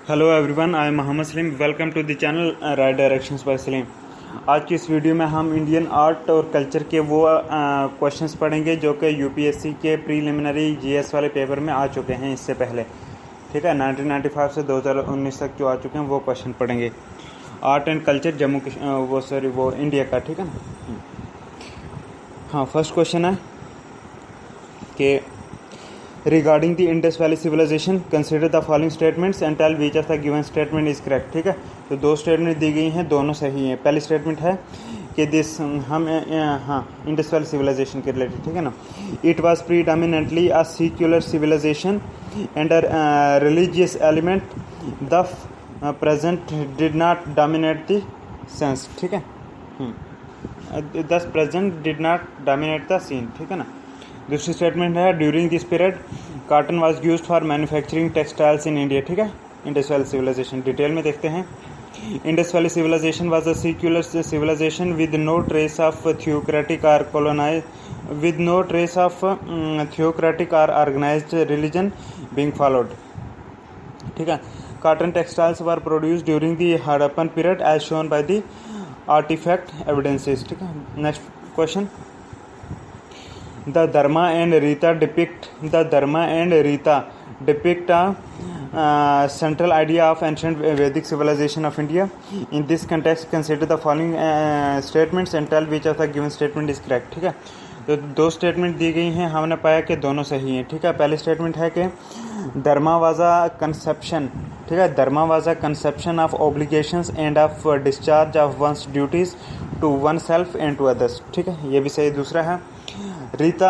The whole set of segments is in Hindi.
Hello everyone, I am Mohammed Salim. Welcome to the channel right directions by Salim. आज की इस वीडियो में हम इंडियन आर्ट और कल्चर के वो क्वेश्चंस पढ़ेंगे जो कि यूपीएससी के प्रीलिमिनरी जीएस वाले पेपर में आ चुके हैं इससे पहले। ठीक है, 1995 से 2019 तक जो आ चुके हैं वो क्वेश्चन पढ़ेंगे। आर्ट एंड कल्चर वो इंडिया का। ठीक है ना। हाँ, फर्स्ट क्वेश्चन है कि regarding the Indus Valley civilization consider the following statements and tell which of the given statement is correct। ठीक है, तो दो स्टेटमेंट दी गई हैं, दोनों सही हैं। पहली स्टेटमेंट है कि इंडस वैली सिविलाइजेशन के रिलेटेड। ठीक है ना। It was predominantly a secular civilisation and a religious element, the present did not dominate the sense. ठीक है, the present did not dominate the scene. ठीक है ना। दूसरी स्टेटमेंट है during this period cotton was used for manufacturing textiles in India. ठीक है, इंडस वैली सिविलाइजेशन डिटेल में देखते हैं। Indus valley civilisation was a secular civilisation with no trace of theocratic or organised religion being followed. ठीक है, cotton textiles were produced during the Harappan period as shown by the artefact evidences. ठीक है, next question. The Dharma and Rita depict a central idea of ancient Vedic civilization of India. In this context, consider the following statements and tell which of the given statement is correct। ठीक है, तो दो स्टेटमेंट दी गई हैं, हमने पाया कि दोनों सही हैं। ठीक है, पहली स्टेटमेंट है कि धर्मा वाज अ कंसेप्शन। ठीक है, dharma was a conception of obligations and of discharge of one's duties to one self and to others. ठीक है, ये भी सही। दूसरा है रीता,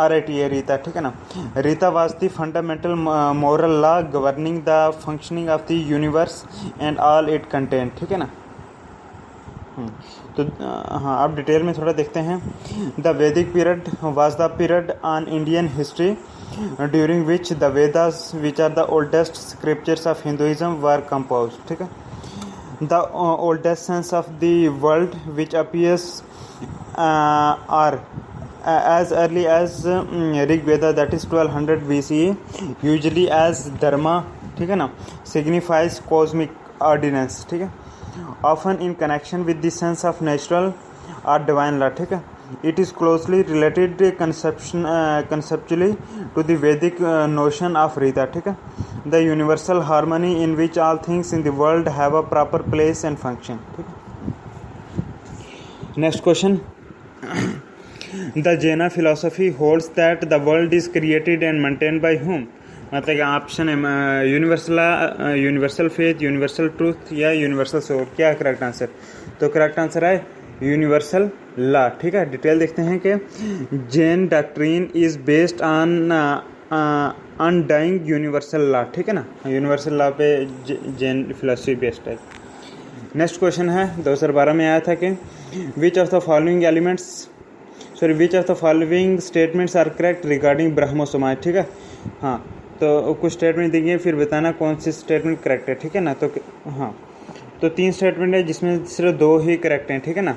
RITA रीता। ठीक है ना। Rita was the fundamental moral law governing the functioning of the universe and all it content. ठीक है ना। तो हाँ, अब डिटेल में थोड़ा देखते हैं। The Vedic period was the period on Indian history during which the Vedas which are the oldest scriptures of Hinduism were composed. ठीक है, the oldest sense of the world which appears are as early as Rig Veda, that is 1200 BCE, usually as dharma। ठीक है ना, signifies cosmic ordinance। ठीक है, often in connection with the sense of natural or divine law। ठीक है, it is closely related conceptually to the Vedic notion of Rita। ठीक है, the universal harmony in which all things in the world have a proper place and function। ठीक है, next question। The Jaina philosophy holds that the world is created and maintained by whom। मतलब ऑप्शन है यूनिवर्सल फेथ, यूनिवर्सल ट्रूथ या यूनिवर्सल सोल। क्या है करेक्ट आंसर? तो करेक्ट आंसर है यूनिवर्सल लॉ। ठीक है, डिटेल देखते हैं कि Jain doctrine is based on undying universal law. ठीक है ना, यूनिवर्सल लॉ पे जैन फिलोसफी बेस्ड है। नेक्स्ट क्वेश्चन है 2012 में आया था कि which of the following statements are correct regarding Brahmo Samaj. ठीक है, हाँ, तो कुछ स्टेटमेंट देंगे, फिर बताना कौन सी स्टेटमेंट करेक्ट है। ठीक है ना। तो हाँ, तो 3 स्टेटमेंट है जिसमें सिर्फ 2 ही करेक्ट हैं। ठीक है ना,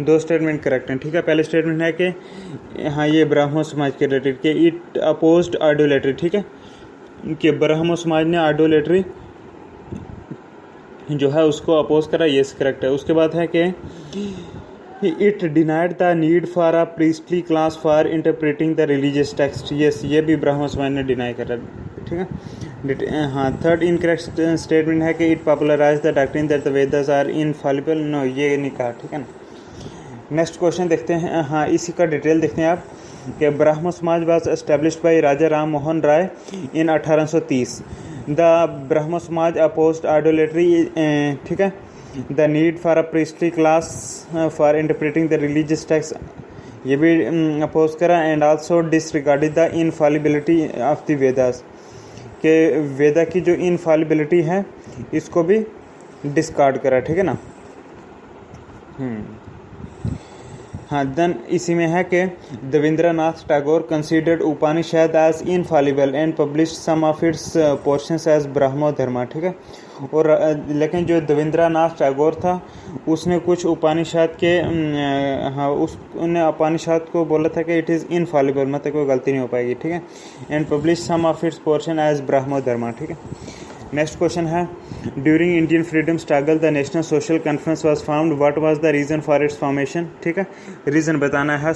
2 स्टेटमेंट करेक्ट हैं। ठीक है, पहले स्टेटमेंट है कि हाँ, ये ब्राह्मो समाज के रिलेटेड कि इट अपोज्ड आइडोलेट्री। ठीक है, कि ब्राह्मो समाज ने आइडोलेट्री जो है उसको अपोज करा, ये करेक्ट है। उसके बाद है कि it denied the need for a priestly class for interpreting the religious text. ये भी ब्राह्मण समाज ने डिनाई करा। ठीक है, हाँ। थर्ड इनकरेक्ट स्टेटमेंट है कि it popularise the doctrine that the Vedas are infallible. No, ये नहीं कहा। ठीक है ना। नेक्स्ट क्वेश्चन देखते हैं। हाँ, इसी का डिटेल देखते हैं आप कि Brahman Samaj was established by Raja Ram Mohan Roy in 1830। The Brahma Samaj opposed idolatry. ठीक है, the need for a priestly class for interpreting the religious text, ये भी अपोज करा। And also disregarded the infallibility of the Vedas, के वेदा की जो इनफॉलिबिलिटी है इसको भी डिस्कार्ड करा। ठीक है ना। हाँ, देन इसी में है कि Devendranath Tagore considered Upanishad as infallible and published some of its portions as Brahmo Dharma. ठीक है, और लेकिन जो देवेंद्रनाथ टैगोर था उसने कुछ उपनिषद के उसने उपनिषद को बोला था कि इट इज़ इनफॉलिबल, मतलब कोई गलती नहीं हो पाएगी, ठीक है, and publish some of its portion as Brahmo Dharma, ठीक है। नेक्स्ट क्वेश्चन है, during Indian freedom struggle the national social conference was found, what was the reason for its formation, ठीक है, रीज़न बताना है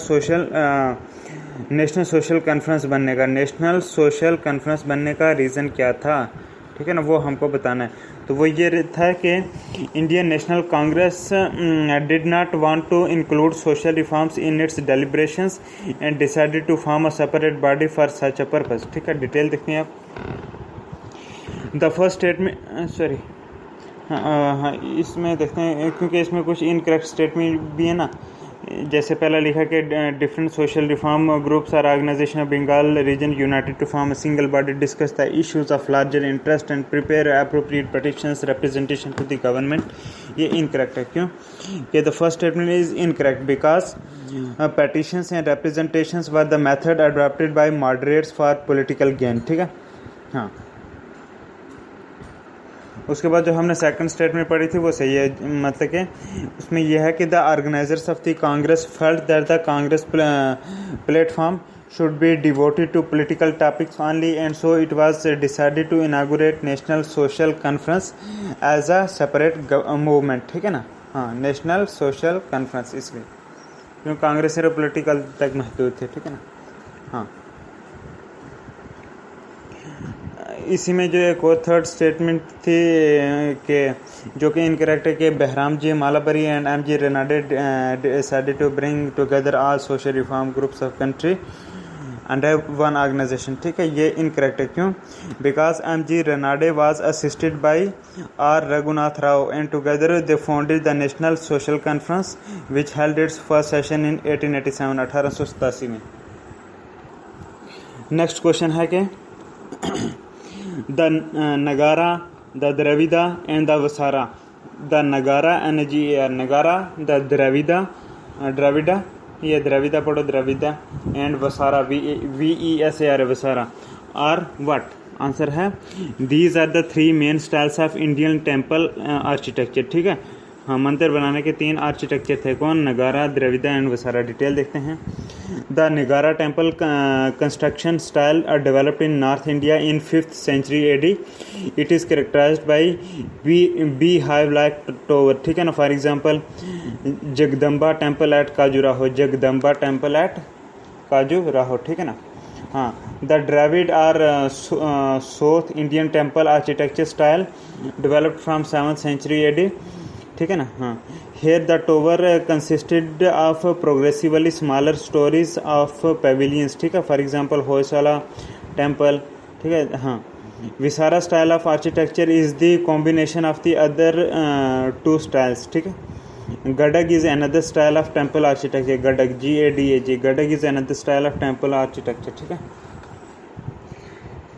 नेशनल सोशल कॉन्फ्रेंस बनने का, नेशनल सोशल कॉन्फ्रेंस बनने का रीज़न क्या था, ठीक है ना, वो हमको बताना है। तो वो ये था कि Indian National Congress did not want to include social reforms in its deliberations and decided to form a separate body for such a purpose, ठीक है, डिटेल देखते हैं आप। द फर्स्ट स्टेटमेंट सॉरी हाँ इसमें देखते हैं क्योंकि इसमें कुछ इनकरेक्ट स्टेटमेंट भी है ना, जैसे पहला लिखा कि different social reform groups are organisation of Bengal region united to form a single body discuss the issues of larger interest and prepare appropriate petitions representation to the government. ये इनकरेक्ट है, क्यों कि the first statement is incorrect because petitions and representations were the method adopted by moderates for political gain, ठीक है। हाँ, उसके बाद जो हमने सेकंड स्टेटमेंट पढ़ी थी वो सही है, मतलब कि उसमें यह है कि the organisers of the Congress felt that the Congress platform should be devoted to political topics only, and so it was decided to inaugurate national social conference as a separate movement, ठीक है ना। हाँ, नेशनल सोशल कॉन्फ्रेंस इसलिए क्योंकि कांग्रेस सिर्फ पॉलिटिकल तक महदूद थे, ठीक है ना। हाँ, इसी में जो एक और थर्ड स्टेटमेंट थी कि जो कि इनकरेक्ट है कि Behram ji Malabari and M G Ranade decided to bring together all social reform groups of country under one organisation, ठीक है, ये इनकरेक्ट है, क्यों, because M G Ranade was assisted by R Raghunath Rao and together they founded the national social conference which held its first session in 1887 1887 में। नेक्स्ट क्वेश्चन है कि the Nagara, the Dravida and the Vesara, the नगारा NGAR नगारा, द द्रविड़ा ये द्रविड़ा पढ़ो Dravida, and Vesara VESAR Vesara are what, answer है these are the three main styles of Indian temple architecture, ठीक है। हाँ, मंदिर बनाने के तीन आर्किटेक्चर थे, कौन, नगारा, द्रविड़ा एंड वसारा। डिटेल देखते हैं। The Nagara temple construction style are developed in north India in 5th century AD. It is characterised by bee hive like tower, ठीक है ना। For example Jagdamba temple at Khajuraho, Jagdamba temple at Khajuraho, ठीक है ना। हाँ, the Dravida or south Indian temple architecture style developed from 7th century AD, ठीक है ना। हाँ, here the tower consisted of progressively smaller storeys of pavilions, ठीक है। फॉर एग्जांपल होयसाला टेम्पल, ठीक है। हाँ, Vesara style of architecture is the combination of the other two styles, ठीक है। Gadag is another style of temple architecture, Gadag GADAG, Gadag is another style of temple architecture, ठीक है।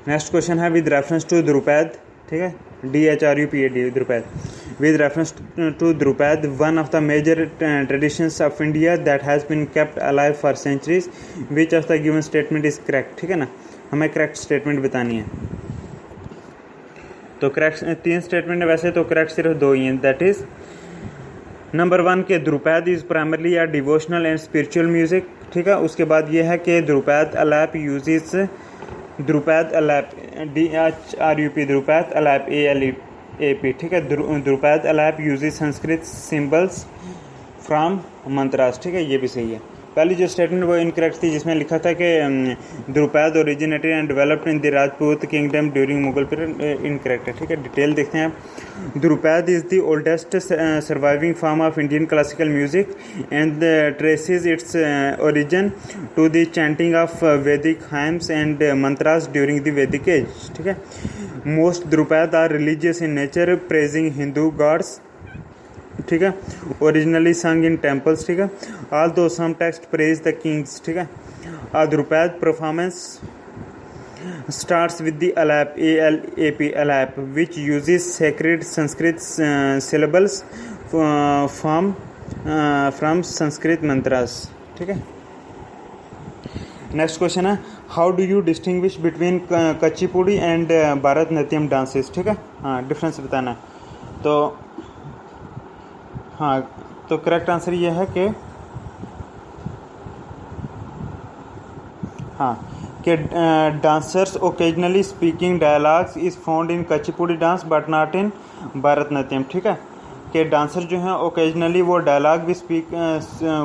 नेक्स्ट क्वेश्चन है विद रेफरेंस टू द्रुपद, ठीक है, DHRUPAD Drupad, with reference to Drupad, one of the major traditions of India that has been kept alive for centuries. Which of the given statement is correct, ठीक है ना। हमें करेक्ट स्टेटमेंट बतानी है। तो करेक्ट 3 स्टेटमेंट है वैसे, तो करेक्ट सिर्फ 2 ही हैं, दैट इज नंबर 1 के Dhrupad is primarily a devotional and spiritual music, ठीक है। उसके बाद ये है कि Dhrupad alap uses, Dhrupad alap DHRUP, Dhrupad alap ALAP, ठीक है। Dhrupad alap uses Sanskrit symbols from mantras, ठीक है, ये भी सही है। पहली जो स्टेटमेंट वो इनकरेक्ट थी जिसमें लिखा था कि Dhrupad originated and developed in the Rajput kingdom during Mughal period, incorrect है, ठीक है। डिटेल देखते हैं आप। Dhrupad is the oldest surviving form of Indian classical music and traces its origin to the chanting of Vedic hymns and mantras during the Vedic age, ठीक है। Most Dhrupad are religious in nature praising Hindu gods, ठीक है, ओरिजिनली संग इन टेम्पल्स, ठीक है। Although some text praise the kings, ठीक है। Dhrupad performance starts with the alap, ALAP, alap, which uses sacred Sanskrit syllables from Sanskrit mantras, ठीक है। नेक्स्ट क्वेश्चन है how do you distinguish between Kuchipudi and Bharatanatyam dances, ठीक है, हाँ डिफरेंस बताना है। तो हाँ, तो करेक्ट आंसर ये है कि हाँ कि dancers occasionally speaking dialogues is found in Kuchipudi dance but not in Bharatanatyam, ठीक है, कि डांसर जो हैं ओकेजनली वो डायलॉग भी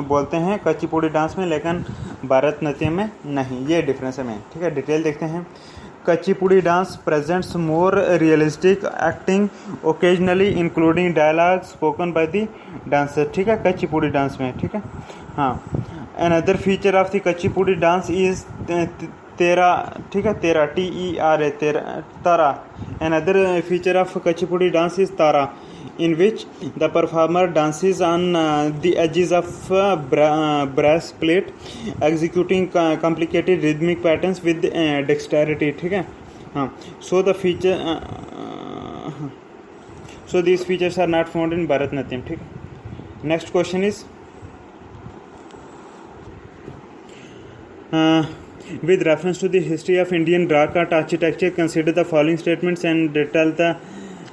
बोलते हैं कच्चीपुड़ी डांस में, लेकिन भरतनाट्यम में नहीं, ये डिफरेंस है में, ठीक है। डिटेल देखते हैं। Kuchipudi dance presents more realistic acting occasionally including dialogue spoken by the dancer, ठीक है, कच्चीपुड़ी डांस में, ठीक है। हाँ, another feature of the Kuchipudi dance is Tera, ठीक है, Tera TERA, Tera Tara. Another feature of Kuchipudi dance is Tara, in which the performer dances on the edges of brass plate, executing complicated rhythmic patterns with dexterity, ठीक है, हाँ। So these features are not found in Bharatanatyam, ठीक है। Next question is with reference to the history of Indian rock art architecture, consider the following statements and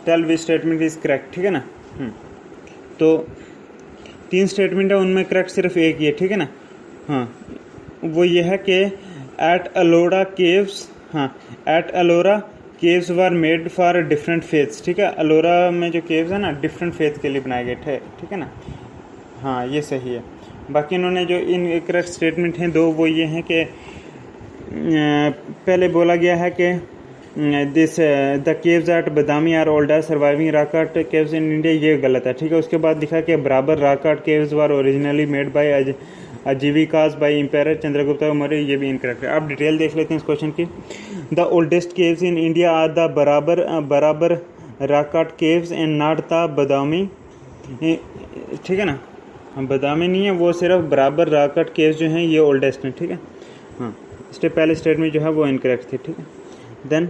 tell which statement is correct, ठीक है ना। तो 3 स्टेटमेंट है, उनमें करेक्ट सिर्फ एक ही है, ठीक है ना। हाँ, वो ये है कि एट अलोरा केव्स, हाँ, at Ellora caves were made for different faiths, ठीक है। अलोरा में जो केव्स है ना, डिफरेंट फेथ के लिए बनाए गए थे, ठीक है ना। हाँ, ये सही है। बाकी इन्होंने जो इन करेक्ट स्टेटमेंट हैं 2, वो ये हैं कि पहले बोला गया है कि the caves at Badami are oldest surviving rock art caves in India, ये गलत है, ठीक है। उसके बाद लिखा कि Barabar rock art caves were originally made by Ajivikas by empire Chandragupta Maurya, ये भी इनकरेक्ट है। आप डिटेल देख लेते हैं इस क्वेश्चन की। The oldest caves in India are the Barabar rock art caves and not the Badami, ठीक है ना। बदामी नहीं है, वो सिर्फ बराबर रॉक आर्ट केव्स जो हैं ये ओल्डेस्ट हैं, ठीक है। हाँ, इससे पहले स्टेटमेंट जो है वो इनकरेक्ट थी, ठीक है। देन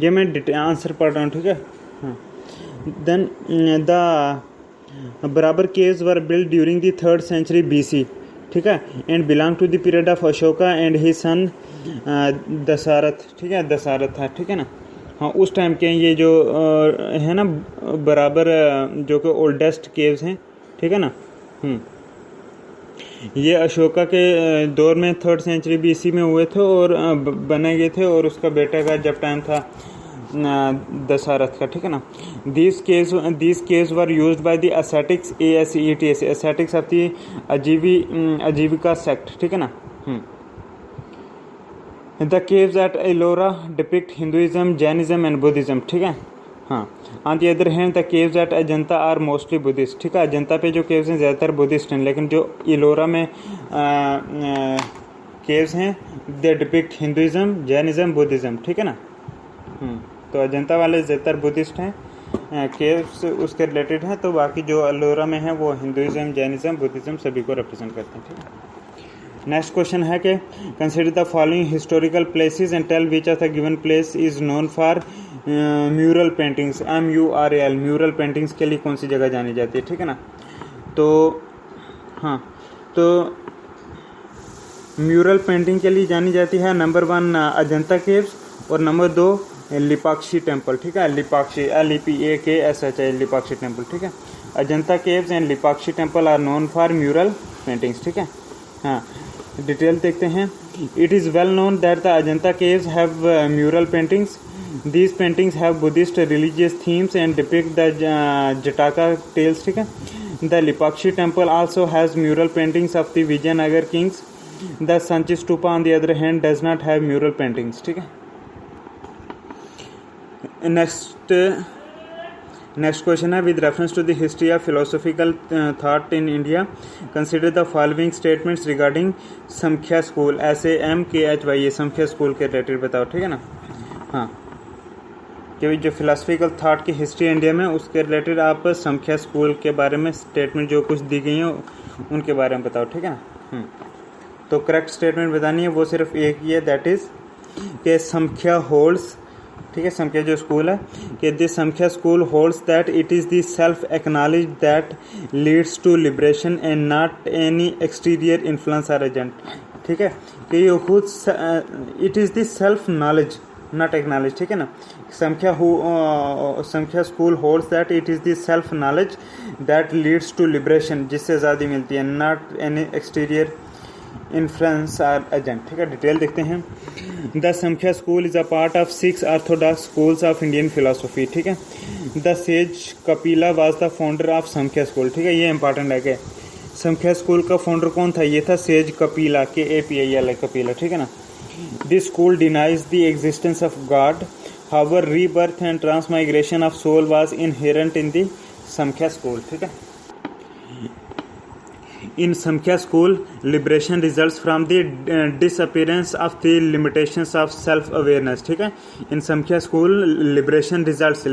ये मैं आंसर पढ़ रहा हूँ, ठीक है। हाँ, then the Barabar caves were build during the 3rd century BC, ठीक है, and belong to the period of Ashoka and his son Dasharatha, ठीक है, दशरथ था, ठीक है ना। हाँ, उस टाइम के ये जो है ना बराबर जो कि ओल्डेस्ट केव्स हैं, ठीक है ना। ये अशोका के दौर में 3rd century BC में हुए थे और बने गए थे, और उसका बेटे का जब टाइम था दशरथ का, ठीक है ना। These caves were used by the ascetics, ASCETS, ascetics of the आजीविका सेक्ट, ठीक है ना। The caves at Ellora depict Hinduism, Jainism and Buddhism, ठीक है, हाँ। On the other hand the caves at Ajanta are mostly Buddhist, ठीक है। अजंता पे जो केव्स हैं ज़्यादातर बुद्धिस्ट हैं, लेकिन जो इलोरा में केव्स हैं दे डिपिक्ट हिंदुइज्म, जैनिज्म, बुद्धिज्म, ठीक है ना। तो अजंता वाले ज़्यादातर बुद्धिस्ट हैं, केव्स उसके रिलेटेड हैं, तो बाकी जो अलोरा में हैं वो हिंदुइज्म, जैनिज्म, बुद्धिज्म सभी को रिप्रेजेंट करते हैं, ठीक है। नेक्स्ट क्वेश्चन है कि consider the following historical places and tell which of the given place is known for mural paintings, MURAL, mural paintings के लिए कौन सी जगह जानी जाती है, ठीक है ना। तो हाँ, तो म्यूरल पेंटिंग के लिए जानी जाती है नंबर 1 अजंता केव्स और नंबर 2 लिपाक्षी टेम्पल, ठीक है। लिपाक्षी LEPAKSHI लिपाक्षी टेम्पल, ठीक है। Ajanta caves and Lepakshi temple are known for mural paintings, ठीक है। हाँ, डिटेल देखते हैं। It is well known that the Ajanta caves have mural paintings. These paintings have Buddhist religious themes and depict the Jataka tales. ठीक है. The Lipakshi temple also has mural paintings of the Vijayanagar kings. The Sanchi Stupa on the other hand does not have mural paintings. ठीक है. Next question है with reference to the history of philosophical thought in India. Consider the following statements regarding Samkhya school. SAMKHY ये Samkhya school के रिलेटेड बताओ. ठीक है ना. हाँ, कि जो फिलोसफिकल थाट की हिस्ट्री इंडिया में उसके रिलेटेड आप संख्या स्कूल के बारे में स्टेटमेंट जो कुछ दी गई हैं उनके बारे में बताओ. ठीक है ना. तो करेक्ट स्टेटमेंट बतानी है, वो सिर्फ एक ही है, दैट इज़ कि संख्या होल्ड्स. ठीक है, संख्या जो स्कूल है कि this Sankhya school holds that it is the self acknowledge that leads to liberation and not any exterior influence और एजेंट. ठीक है, कि ये खुद it is the self knowledge not acknowledge, ठीक है ना। Sankhya school holds that it is the self knowledge that leads to liberation, जिससे आज़ादी मिलती है, not any exterior influence or agent, ठीक है। डिटेल देखते हैं। The Sankhya school is a part of 6 Orthodox schools of Indian philosophy, ठीक है। The sage Kapila was the founder of संख्या स्कूल, ठीक है, ये इंपॉर्टेंट है कि संख्या स्कूल का फाउंडर कौन था, ये था सेज कपिला, KAPIL कपिला, ठीक है ना। This school denies the existence of God, however rebirth and transmigration of soul was inherent in the Sankhya school, ठीक है। In Samkhya school, liberation results from the disappearance of the limitations of self-awareness, ठीक है। In Samkhya school, liberation results,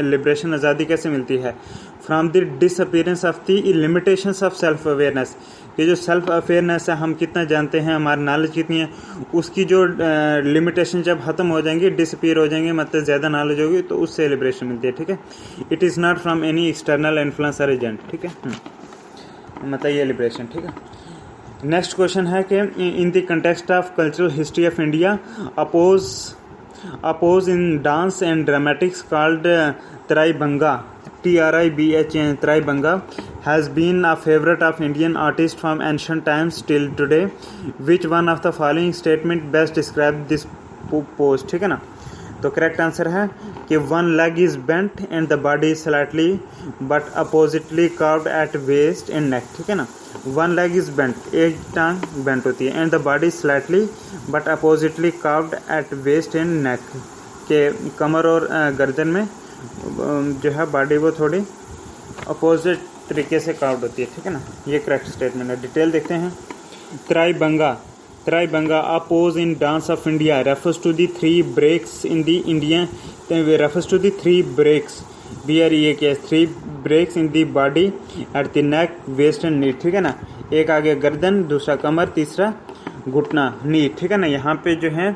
liberation आज़ादी कैसे मिलती है, from the disappearance of the limitations of self-awareness, कि जो सेल्फ अवेयरनेस है, हम कितना जानते हैं, हमारी नॉलेज कितनी है, उसकी जो लिमिटेशन जब ख़त्म हो जाएंगी, डिसअपीयर हो जाएंगे, मतलब ज़्यादा नॉलेज होगी, तो उससे लिबरेशन मिलती है, ठीक है। It is not from any external influence और एजेंट, ठीक है, मतलब ये लिबरेशन, ठीक है। नेक्स्ट क्वेश्चन है कि in the context of cultural history of India, a pose in dance and dramatics called Tribhanga, TRIBH, Tribhanga has been a favorite of Indian artists from ancient times till today. Which one of the following statement best describe this pose, ठीक है ना। तो करेक्ट आंसर है कि one leg is bent and the body is slightly but oppositely curved at waist and neck, ठीक है ना। वन लेग इज बेंट, एक टांग बेंट होती है, and the body slightly but oppositely curved at waist and neck, के कमर और गर्दन में जो है बॉडी वो थोड़ी अपोजिट तरीके से कर्व्ड होती है, ठीक है ना। ये करेक्ट स्टेटमेंट है। डिटेल देखते हैं। Traibanga, a pose in dance of India, refers to the three breaks in the Indian, refers to the three breaks, BREAK, three breaks in the body at the neck, waist and knee, ठीक है ना। एक आगे गर्दन, दूसरा कमर, तीसरा घुटना, नी, ठीक है ना। यहाँ पे जो है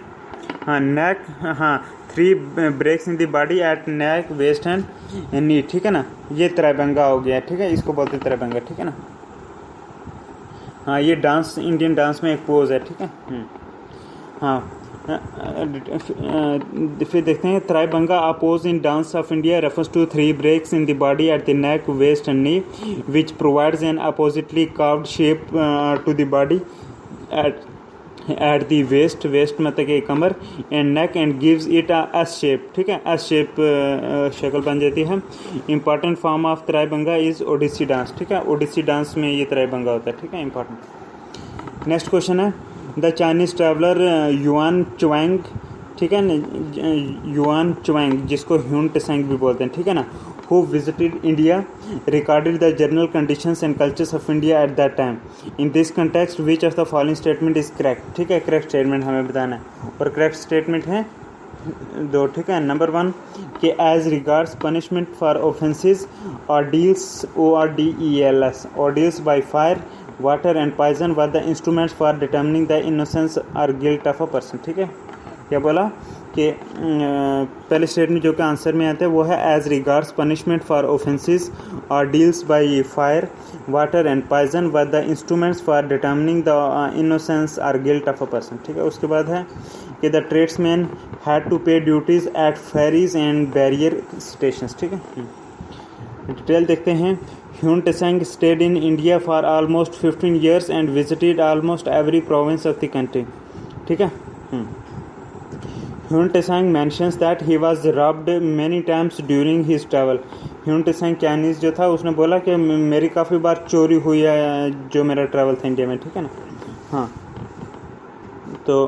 हाँ नेक, हाँ three breaks in the body at neck, waist and knee, ठीक है ना। ये त्राइबंगा हो गया, ठीक है, इसको बोलते हैं त्राइबंगा, ठीक है ना। हाँ ये डांस, इंडियन डांस में एक पोज है, ठीक है। हाँ फिर देखते हैं। Tribhanga, a pose in dance of India, refers to three breaks in the body at the neck, waist and knee, which provides an oppositely curved shape to the body at the waist मतलब कि कमर, and neck, and gives it S shape, ठीक है, एस शेप शक्ल बन जाती है। Important form of Tribhanga is Odissi dance, ठीक है, ओडिसी डांस में ये त्राइबंगा होता है, ठीक है, इंपॉर्टेंट। नेक्स्ट क्वेश्चन है। The Chinese traveller yuan Chwang, ठीक है ना, युआन चुआंग जिसको ह्यून त्सेंग भी बोलते हैं, ठीक है ना, who visited India, recorded the general conditions and cultures of India at that time. In this context, which of the following statement is correct, ठीक है, करेक्ट स्टेटमेंट हमें बताना है, और करेक्ट स्टेटमेंट है दो, ठीक है। नंबर 1 कि as regards punishment for offences, ordeals, ORDELS, ordeals by fire, water and poison were the instruments for determining the innocence और गिल्ट ऑफ अ पर्सन, ठीक है। क्या बोला कि पहले स्टेटमेंट जो कि आंसर में आते हैं वो है as regards punishment for offences ordeals by fire, water and poison were the instruments for determining the innocence और गिल्ट ऑफ अ पर्सन, ठीक है। उसके बाद है कि the tradesmen had to pay duties at ferries and barrier stations, ठीक है। डिटेल देखते हैं। Hiuen Tsang stayed in India for almost 15 years and visited almost every province of the country, ठीक है। Hyun त्सेंग mentions that he was robbed many times during his travel. Hiuen Tsang Chinese जो था उसने बोला कि मेरी काफ़ी बार चोरी हुई है जो मेरा ट्रैवल था इंडिया में, ठीक है ना। हाँ तो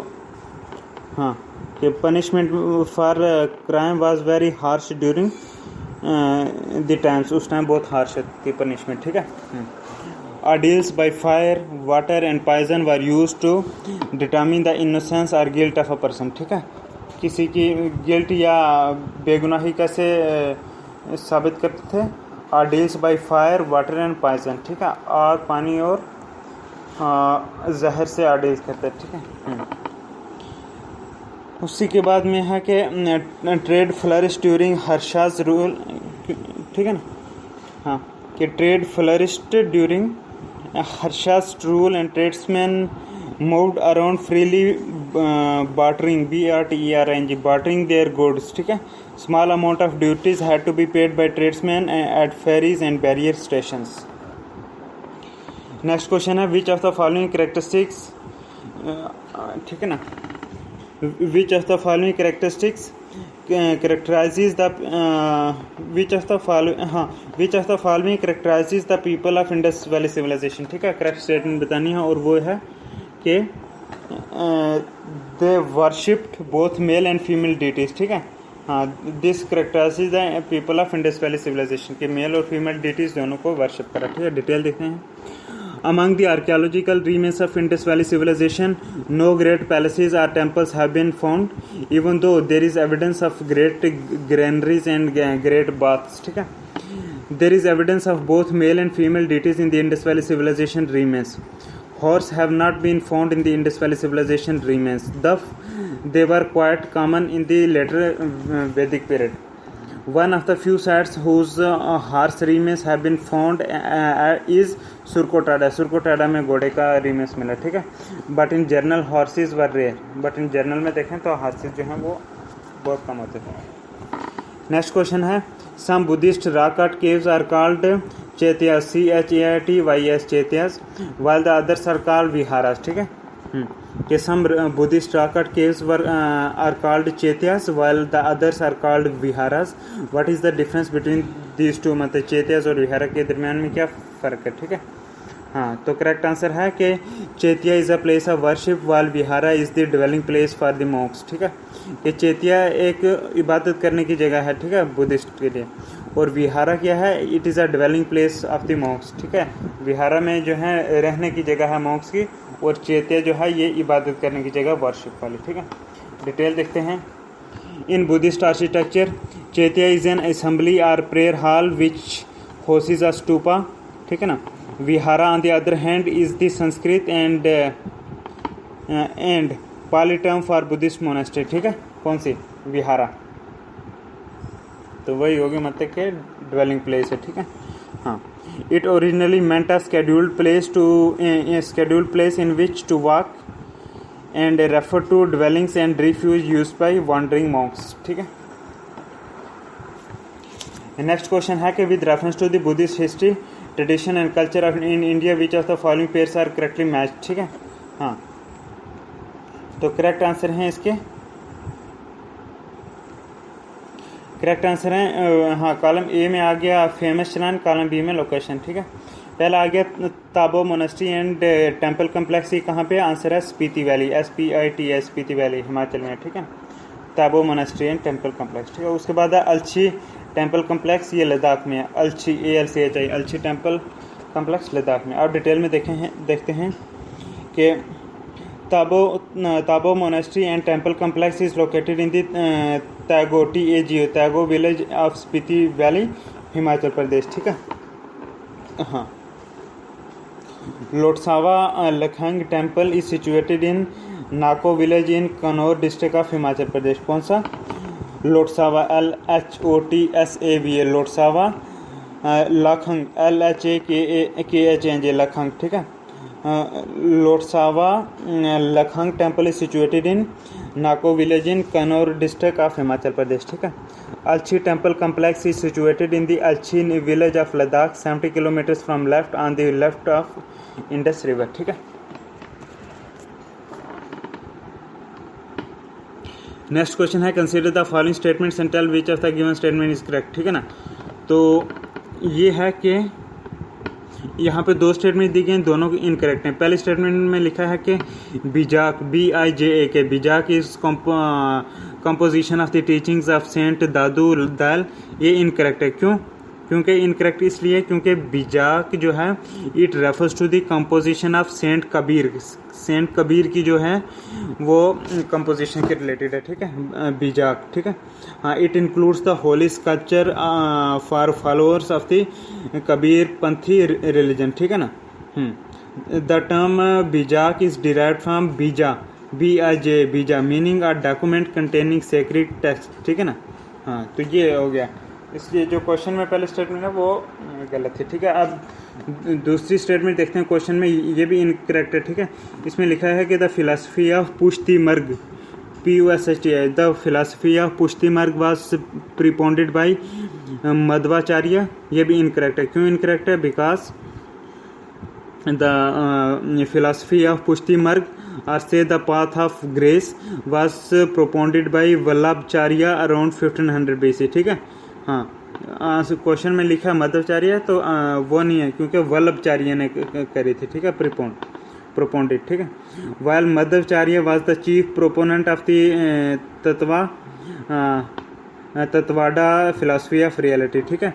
हाँ कि punishment for crime was very harsh during the times, उस टाइम बहुत हार्श थी पनिशमेंट, ठीक है। Ordeals by fire, water and poison were used to determine the innocence or guilt of a person, ठीक है। किसी की गिल्ट या बेगुनाही कैसे साबित करते थे। Ordeals by fire, water and poison, ठीक है, आग, पानी और जहर से ऑर्डिल्स करते हैं, ठीक है। उसी के बाद में है कि ट्रेड फ्लरिश ड्यूरिंग हर्षाज रूल, ठीक है ना। हाँ कि trade flourished during Harsha's rule and tradesmen moved around freely, bartering, BRTERNG, bartering their goods, ठीक है. Small amount of duties had to be paid by tradesmen at ferries and barrier stations. Next question है which of the following characteristics, ठीक है ना, which of the following characteristics characterizes the which of the following characterizes the people of Indus Valley civilization, ठीक है. करेक्ट स्टेटमेंट बतानी है और वो है कि they worshipped both male and female deities, ठीक है. हाँ, this characterizes the people of Indus Valley civilization के मेल और फीमेल deities दोनों को वर्शिप करा, ठीक है. डिटेल देखते हैं. Among the archaeological remains of Indus Valley civilization, no great palaces or temples have been found, even though there is evidence of great granaries and great baths, ठीक है. There is evidence of both male and female deities in the Indus Valley civilization remains. Horse have not been found in the Indus Valley civilization remains. Thus, they were quite common in the later Vedic period. One of the few sites whose horse remains have been found is Surkotada. Surkotada में घोड़े का remains मिला, ठीक है. But in general horses were rare. But in general में देखें तो horses जो हैं वो बहुत कम होते थे. Next question है some Buddhist rock cut caves are called Chaityas, CHAITYS, Chaityas, while the others are called Viharas, ठीक है. कि some Buddhist rock cut caves are called Chaityas while the others are called Viharas. What is the difference between these two, मतलब Chaityas और विहारा के दरमियान में क्या फ़र्क है, ठीक है. हाँ, तो करेक्ट आंसर है कि chaitya is a place of worship while vihara is the dwelling place for the monks, ठीक है. कि चैत्या एक इबादत करने की जगह है, ठीक है, बुद्धिस्ट के लिए, और विहारा क्या है, it is a dwelling place of the monks, ठीक है. विहारा में जो है रहने की जगह है मॉन्क्स की, और चैत्या जो है ये इबादत करने की जगह वर्शिप वाली, ठीक है. डिटेल देखते हैं. In Buddhist architecture chaitya is an assembly or prayer hall which houses a stupa, ठीक है ना. Vihara on the other hand is the Sanskrit and Pali term for Buddhist monastery, ठीक है. कौन सी विहारा, तो वही होगी मतलब के dwelling place है, ठीक है. हाँ, it originally meant a scheduled place in which to walk and refer to dwellings and refuge used by wandering monks, ठीक है. Next question है कि with reference to the Buddhist history, tradition and culture of in India, which of the following pairs are correctly matched, ठीक है. हाँ, तो करेक्ट आंसर हैं इसके, करेक्ट आंसर हैं हाँ, कॉलम ए में आ गया फेमस चलान, कॉलम बी में लोकेशन, ठीक है. पहला आ गया Tabo monastery and temple complex, ये कहाँ पे, आंसर है Spiti valley, SPITS, Spiti valley Himachal में, ठीक है. Tabo monastery and temple complex, ठीक है. उसके बाद है अलछी टेम्पल कम्प्लेक्स, ये लद्दाख में है, Alchi ALCHI, Alchi temple complex Ladakh में. अब डिटेल में देखते हैं कि Tabo monastery and temple complex is located in the Tago TAGO Tago village of Spiti valley Himachal Pradesh, ठीक है. हाँ, Lotsawa Lhakhang temple is situated in Nako village in Kinnaur district of Himachal Pradesh. कौन सा, लोटसावा LHOTSAVA लोटसावा, लखंग LHAKHNG लखंग, ठीक है. Lotsawa Lhakhang temple is situated in Nako village in Kinnaur district of Himachal Pradesh, ठीक है. Alchi temple complex is situated in the Alchi village of Ladakh 70 kilometres from left on the left of Indus river, ठीक है. नेक्स्ट क्वेश्चन है consider the following statements and tell which of the given statement is correct, ठीक है ना. तो ये है कि यहाँ पे दो स्टेटमेंट दी गए हैं, दोनों इनकरेक्ट हैं. पहले स्टेटमेंट में लिखा है कि Bijak BIJAK Bijak is composition of the teachings of saint Dadu Dayal, ये इनकरेक्ट है. क्यों, क्योंकि इनकरेक्ट इसलिए क्योंकि बिजाक जो है it refers to the composition of saint Kabir की जो है वो कंपोजिशन के रिलेटेड है, ठीक है, बिजाक, ठीक है. हाँ, it includes the holy sculpture for followers of the Kabir Panthi religion, ठीक है ना. The term Bijak is derived from bija BIJ bija meaning a document containing secret text, ठीक है ना. हाँ, तो ये हो गया. इसलिए जो क्वेश्चन में पहले स्टेटमेंट है वो गलत है, ठीक है। अब दूसरी स्टेटमेंट देखते हैं, क्वेश्चन में ये भी इनकरेक्ट है, ठीक है। इसमें लिखा है कि the philosophy of Pushtimarg PUSHTI, the philosophy of Pushtimarg was propounded by Madhvacharya. ये भी इनकरेक्ट है। क्यों इनकरेक्ट है? Because the philosophy of Pushtimarg or say the path of grace was propounded by Vallabhacharya around 1500 BC, ठीक है। हाँ, क्वेश्चन में लिखा मध्वाचार्य तो वो नहीं है, क्योंकि वल्लभाचार्य ने करी थी, ठीक है, propounded, ठीक है। while Madhvacharya was the chief proponent of the Tattvavada philosophy of reality, ठीक है।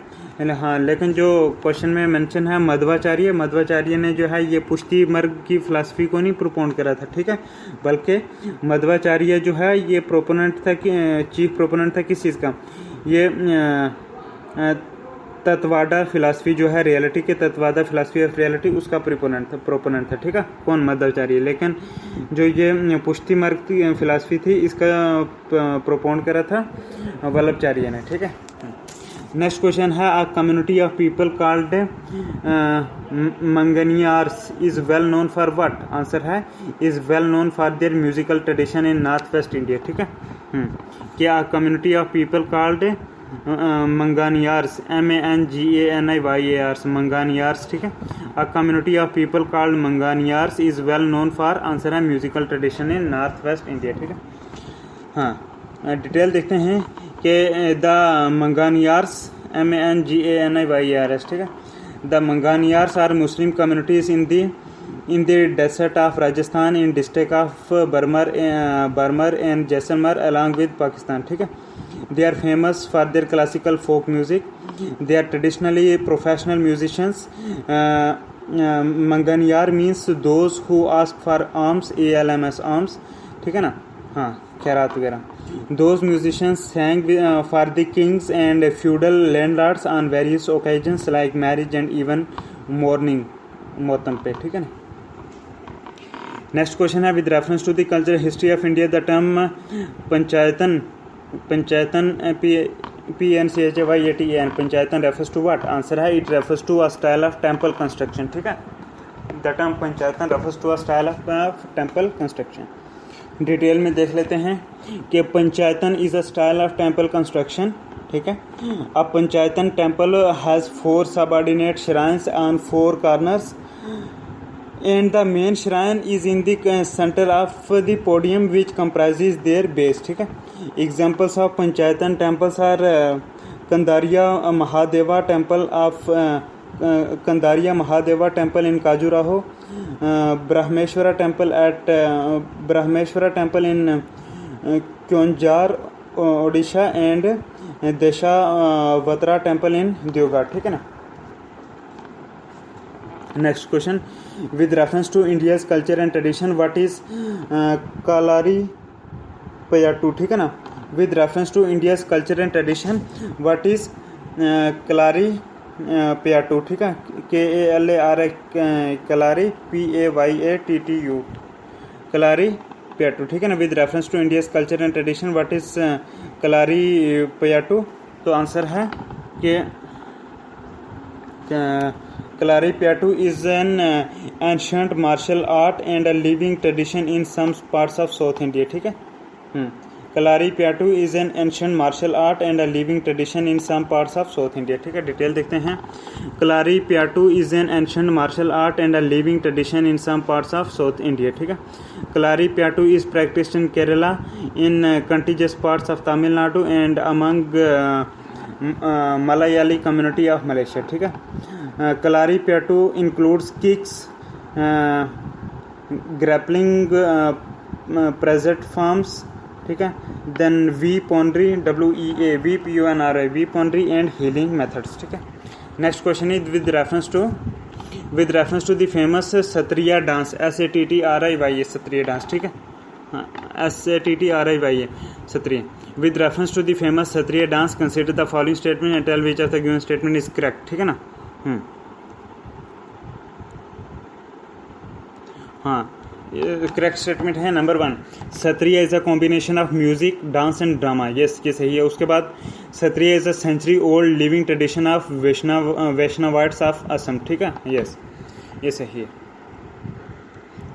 हाँ, लेकिन जो क्वेश्चन में मेंशन है मध्वाचार्य ने जो है ये पुष्टि मार्ग की फिलासफी को नहीं प्रोपोन करा था, ठीक है, बल्कि मध्वाचार्य जो है ये प्रोपोनेंट था, चीफ प्रोपोनेंट था किस चीज़ का? ये तत्वाडा फिलासफी जो है रियलिटी के, तत्वाडा फिलासफी ऑफ रियलिटी, उसका प्रोपोनेंट था, ठीक है, कौन? मध्वाचार्य। लेकिन जो ये पुष्टि मार्ग की फिलासफी थी इसका प्रोपोन करा था वल्लभाचार्य ने, ठीक है। नेक्स्ट क्वेश्चन है, a community of people called Manganiyars is well known for what? Answer है is well known for their musical tradition in north west India, ठीक है। क्या community of people called Manganiyars MANGANIYARS Manganiyars, ठीक है। A community of people called Manganiyars is well known for, answer है musical tradition in north west India, ठीक है। हाँ, डिटेल देखते हैं कि द मंगानियार्स MANGANIYARS, ठीक है। The Manganiyars are Muslim communities in the desert of Rajasthan in district of Barmar and Jaisalmer along with Pakistan, ठीक है। They are famous for their classical folk music. They are traditionally professional musicians. Manganiyar means those who ask for alms, ALMS, alms, ठीक है ना। हाँ, खैरात वगैरह। Those musicians sang for the kings and feudal landlords on various occasions like marriage and even mourning, मोतम पे, ठीक है ना। नेक्स्ट क्वेश्चन है, with reference to the cultural history of India the term Panchayatan PNCHAYATEN Panchayatan refers to what? Answer है it refers to a style of temple construction, ठीक है। The term Panchayatan refers to a style of temple construction. Detail में देख लेते हैं कि Panchayatan is a style of temple construction, ठीक है। अब Panchayatan temple has 4 subordinate shrines on 4 corners and the main shrine is in the center of the podium which comprises their base, ठीक है। Examples of Panchayatan temples are Kandaria Mahadeva temple in Khajuraho, Brahmeshwara temple in Kyonjar Odisha and Deshavatra temple in Deoghar, ठीक है ना। Next question, with reference to India's culture and tradition what is Kalari Payattu, ठीक है ना। With reference to India's culture and tradition what is Kalari Payattu, ठीक है। KALARI कलारी PAYATTU कलारी पयाटू, ठीक है ना। With reference to India's culture and tradition what is Kalari Payattu, तो आंसर है कि Kalarippayattu is an ancient martial art and a living tradition in some parts of South India, ठीक है। Kalarippayattu is an ancient martial art and a living tradition in some parts of South India, ठीक है। डिटेल देखते हैं। Kalarippayattu is an ancient martial art and a living tradition in some parts of South India, ठीक है। Kalarippayattu is practiced in Kerala, in contiguous parts of Tamil Nadu and among Malayali community of Malaysia, ठीक है। Kalarippayattu includes kicks, grappling, pressed forms, ठीक है। Then weaponry, weaponry and healing methods, ठीक है। Next question is with reference to the famous Satriya dance, SATTRIYA Satriya dance, ठीक है। हाँ, SATTRIYA Satriya। With reference to the famous Satriya dance, consider the following statement and tell which of the given statement is correct, ठीक है ना। हाँ, करेक्ट स्टेटमेंट है number 1, Kshatriya is a combination of music dance and drama, yes ये सही है। उसके बाद Kshatriya is a century old living tradition of Vaishnavites of Assam, ठीक है, यस ये सही है।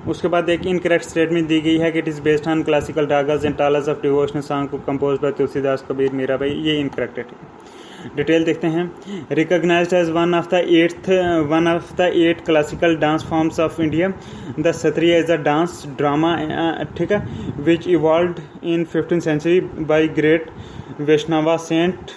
उसके बाद एक इनकरेक्ट स्टेटमेंट दी गई है कि it is based on classical ragas and talas of devotional song compose by Tulsidas, Kabir, Mirabai, ये इनकरेक्ट है, ठीक है। डिटेल देखते हैं। Recognised as one of the 8 classical dance forms of India, the Kshatriya is a dance drama, ठीक है, which evolved in 15th century by great Vaishnava saint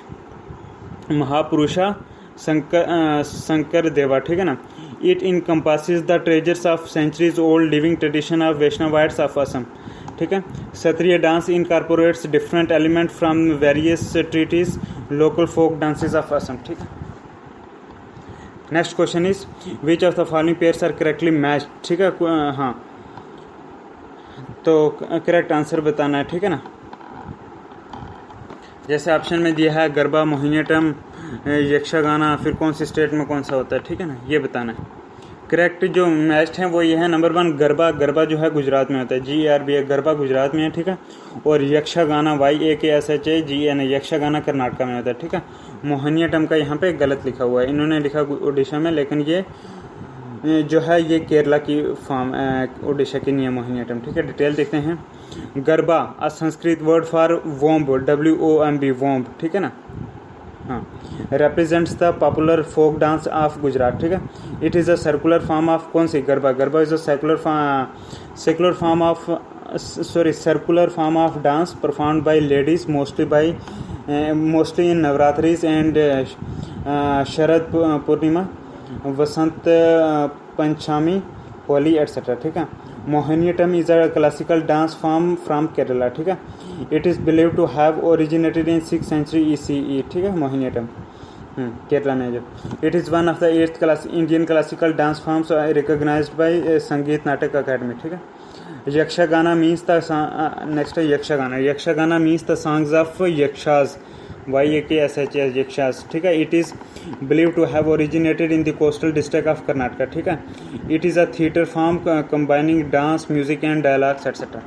Mahapurusha Shankar Deva, ठीक है ना। It encompasses the treasures of centuries old living tradition of Vaishnavites of Assam, ठीक है। Kshatriya dance incorporates different element from various treatises local folk dances of Assam, ठीक है। Next question is which of the following pairs are correctly matched, ठीक है, हाँ तो करेक्ट आंसर बताना है, ठीक है ना। जैसे ऑप्शन में दिया है गरबा, मोहिनीअट्टम, यक्षगाना, फिर कौन सी स्टेट में कौन सा होता है, ठीक है ना, ये बताना है। करेक्ट जो मैच्ड है वो ये है नंबर 1 गरबा, गरबा जो है गुजरात में होता है, GRBA गरबा गुजरात में है, ठीक है। और यक्षगाना YAKSHAGN यक्षगाना कर्नाटका में होता है, ठीक है। मोहिनीअट्टम का यहाँ पे गलत लिखा हुआ है, इन्होंने लिखा उड़ीसा में, लेकिन ये जो है ये केरला की फॉर्म उड़ीसा की नहीं है मोहिनीअट्टम, ठीक है। डिटेल देखते हैं। Garba a Sanskrit word for womb, WOMB womb, ठीक है ना, हाँ, represents the popular folk dance of Gujarat, ठीक है। It is a circular form of कौन सी garba, garba is a circular form of dance performed by ladies mostly in Navratris and Sharad Purnima, Vasant Panchami, Holi etcetera, ठीक है। Mohiniyattam is a classical dance form from Kerala, ठीक है। It is believed to have originated in 6th century ECE, ठीक है, मोहिनीअट्टम केरला में जो। It is one of the 8th Indian classical dance forms recognised bye संगीत नाटक अकेडमी, ठीक है। यक्षगाना मीन्स द नेक्स्ट है Yakshagana means the songs of Yakshas, YAKSHAS Yakshas, ठीक है। It is believe to have originated in the coastal district of Karnataka, ठीक है। It is a theatre form combining dance, music and dialogues etcetera.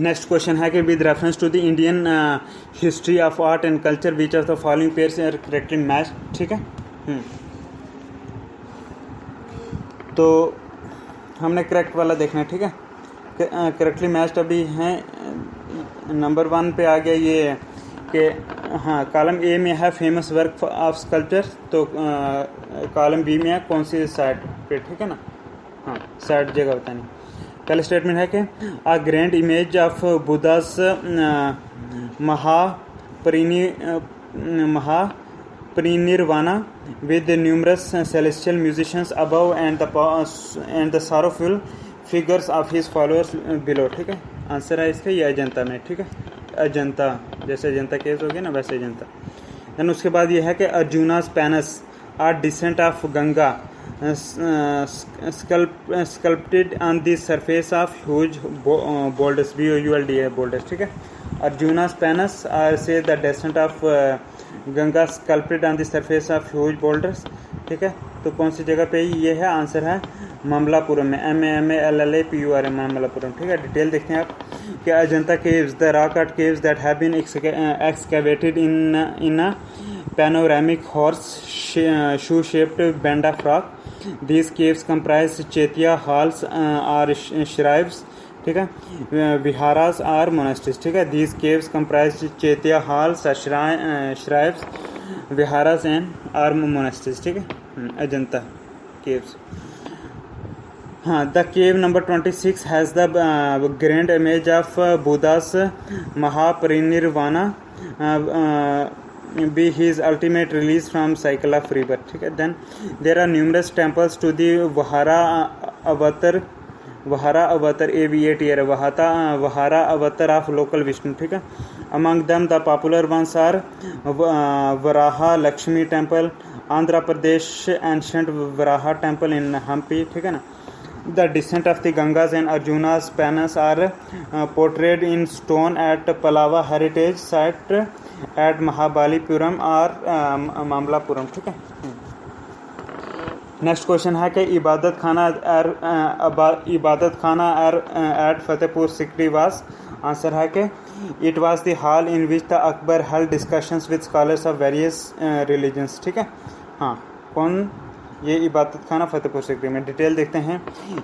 Next question है कि with reference to the Indian history of art and culture which of the following pairs are correctly match, ठीक है। तो हमने करेक्ट वाला देखना है, ठीक है। करेक्टली मैच्ड अभी हैं नंबर 1 पे आ गया ये कि हाँ कॉलम ए में है फेमस वर्क ऑफ स्कल्पचर, तो कॉलम बी में है कौन सी साइड पे, ठीक है ना, हाँ साइड जगह बतानी। पहले स्टेटमेंट है कि a grand image of Buddhas Mahaparinirvana with numerous celestial musicians above and the sorrowful figures of his followers below, ठीक है। आंसर है इसका ये अजंता में, ठीक है, अजंता, जैसे अजंता केस हो गया ना वैसे अजंता। देन उसके बाद ये है कि Arjuna's penance or descent of Ganga sculpted on the surface of huge boulders, BOULD है boulders, ठीक है। Arjuna's penis are say the descent of Ganga sculpted on the surface of huge boulders, ठीक है। तो कौन सी जगह पे ये है, आंसर है मामलापुरम में, MAMALLAPURM मामलापुरम, ठीक है। डिटेल देखते हैं आप कि Ajanta caves, the rock cut caves that have been excavated in a panoramic horse shoe shaped band of rock. These caves comprise Chaitya halls or shrines, ठीक है, viharas or monasteries, ठीक है। These caves comprise Chaitya halls, shrines, viharas and or monasteries, ठीक है। अजंता caves, हाँ। The cave number 26 has the grand image of Buddha's Mahaparinirvana be his ultimate release from cycle of rebirth, ठीक है। Then there are numerous temples to the Vahara avatar AVATR Vahara avatar of local Vishnu, ठीक है। Among them the popular ones are Varaha Lakshmi temple, Andhra Pradesh ancient Varaha temple in Hampi, ठीक है ना। The descent of the Gangas and Arjuna's penis are portrayed in stone at Palava heritage site at Mahabalipuram or Mamlapuram, ठीक है। नेक्स्ट क्वेश्चन है कि Ibadat Khana at Fatehpur Sikri was, answer है कि it was the hall in which the Akbar held discussions with scholars of various religions. ठीक है, हाँ, कौन ये इबादत खाना फतेहपुर सिकरी में? डिटेल देखते हैं।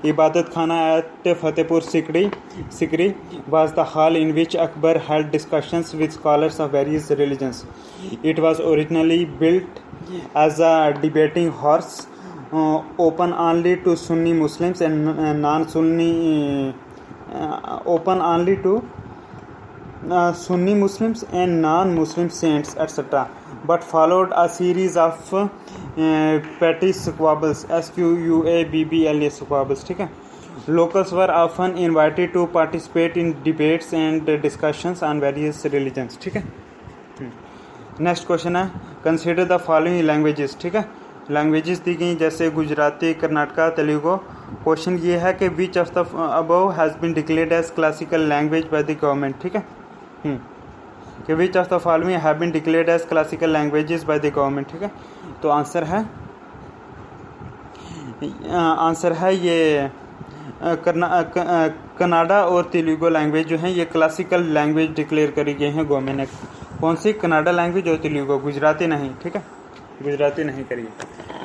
Ibadat Khana at Fatehpur Sikri was the hall in which Akbar held discussions with scholars of various religions. It was originally built as a debating house, open only to Sunni Muslims and non-Sunni open only to Sunni Muslims and non-Muslim saints, etc. But followed a series of petty squabbles, SQUABBLA squabbles. ठीक है, locals were often invited to participate in debates and discussions on various religions. ठीक है, नेक्स्ट क्वेश्चन है कंसिडर द फॉलोइंग लैंग्वेजेस। ठीक है, लैंग्वेजेस दी गई जैसे गुजराती, कर्नाटका, तेलुगु। क्वेश्चन ये है कि which of the above has been declared as classical language by the government. ठीक है, कि which of the following have been declared as classical languages by the government. ठीक है, तो आंसर है ये कनाडा और तेलुगु लैंग्वेज जो है ये क्लासिकल लैंग्वेज डिक्लेयर करी गई हैं गवर्नमेंट ने। कौन सी? कनाडा लैंग्वेज और तेलुगु, गुजराती नहीं। ठीक है, गुजराती नहीं करिए।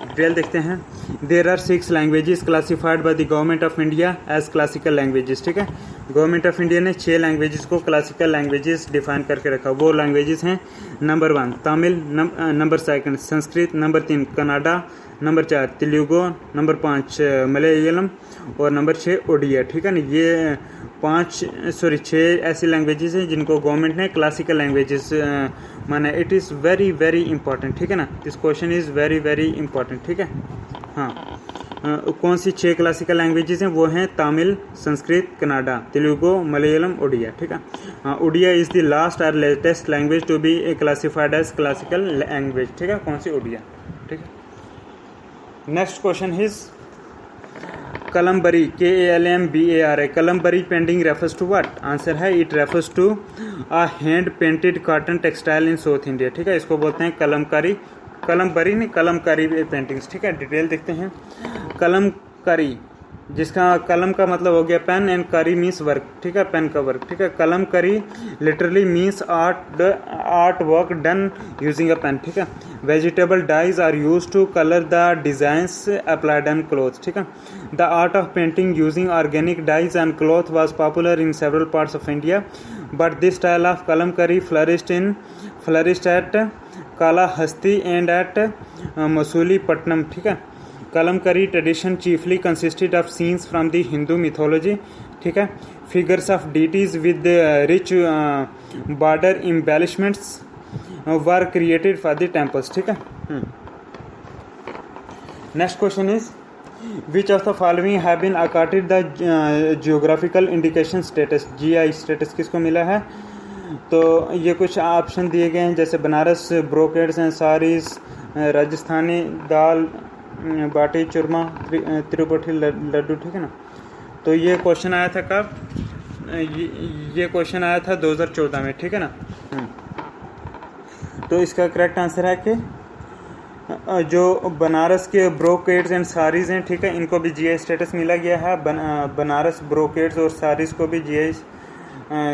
डिटेल देखते हैं। There are 6 languages classified by the government of India as classical languages. ठीक है, गवर्नमेंट ऑफ इंडिया ने 6 लैंग्वेजेस को क्लासिकल लैंग्वेजेस डिफाइन करके रखा। वो लैंग्वेजेस हैं number 1 Tamil, number 2 Sanskrit, number 3 Kannada, number 4 Telugu, number 5 Malayalam और नंबर 6 ओडिया। ठीक है ना, ये 6 ऐसी लैंग्वेजेस हैं जिनको गवर्नमेंट ने क्लासिकल लैंग्वेजेस माना। It is very very important. ठीक है ना, this question is very very important. ठीक है, हाँ, कौन सी 6 क्लासिकल लैंग्वेजेस हैं? वो हैं तमिल, संस्कृत, कन्नड़ा, तेलुगु, मलयालम, ओडिया। ठीक है, हाँ, ओडिया इज़ द लास्ट और latest language to be classified as classical language. ठीक है, कौन सी? ओडिया। ठीक है, next question is Kalamkari, KALMBARI, Kalamkari painting refers to what? Answer है it refers to a hand painted cotton textile in South India. ठीक है, इसको बोलते हैं कलमकारी, कलमबरी नहीं कलमकारी पेंटिंग्स। ठीक है, डिटेल देखते हैं। कलमकारी, जिसका कलम का मतलब हो गया पेन एंड कारी मीन्स वर्क। ठीक है, पेन का वर्क। ठीक है, kalamkari literally means art work done using a pen. ठीक है, vegetable dyes are use to colour the designs applied on cloth. ठीक है, the art of painting using organic dyes on cloth was popular in several parts of India, but this style of kalamkari flourished at Kalahasti and at Masulipatnam. ठीक है, Kalamkari tradition chiefly consisted of scenes from the Hindu mythology. ठीक है, figures of deities with rich border embellishments were created for the temples. ठीक है, next question is which of the following have been accorded the geographical indication status? GI status किसको मिला है? तो ये कुछ ऑप्शन दिए गए हैं जैसे बनारस ब्रोकेड्स एंड साड़ीज, राजस्थानी दाल बाटी चूरमा, तिरुपति लड्डू। ठीक है ना, तो ये क्वेश्चन आया था कब? ये क्वेश्चन आया था 2014 में। ठीक है ना, तो इसका करेक्ट आंसर है कि जो बनारस के ब्रोकेड्स एंड साड़ीज़ हैं, ठीक है, इनको भी GI स्टेटस मिला गया है। बनारस ब्रोकेड्स और साड़ीज़ को भी GI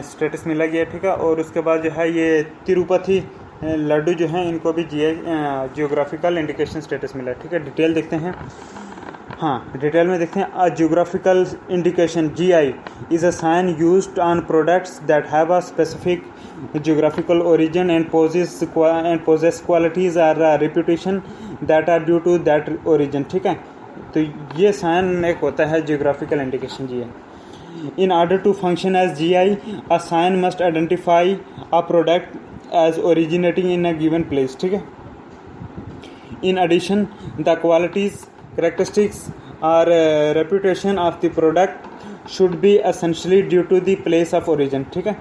स्टेटस मिला गया। ठीक है, और उसके बाद जो है ये तिरुपति लड्डू जो हैं इनको भी GI जियोग्राफिकल इंडिकेशन स्टेटस मिला है। ठीक है, डिटेल देखते हैं। हाँ, डिटेल में देखते हैं। A geographical indication GI is a sign used on products that have a specific geographical origin and possess qualities or reputation that are due to that origin। ठीक है, तो ये साइन एक होता है geographical indication GI। In order to function as GI, a sign must identify a product as originating in a given place। ठीक है, in addition the qualities, characteristics or reputation of the product should be essentially due to the place of origin। ठीक है,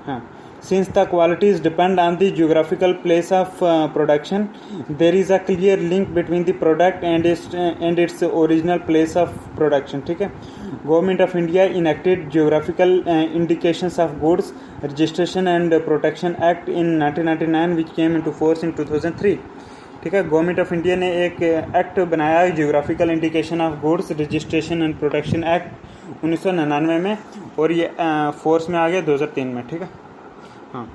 हाँ, since the qualities depend on the geographical place of production, there is a clear link between the product and its original place of production। ठीक है, Government of India enacted Geographical Indications of Goods Registration and Protection Act in 1999 which came into force in 2003। ठीक है। गवर्नमेंट ऑफ इंडिया ने एक एक्ट बनाया है, geographical indication of goods registration and protection act 1999 में, और ये फोर्स में आ गया 2003 में। ठीक है। हाँ,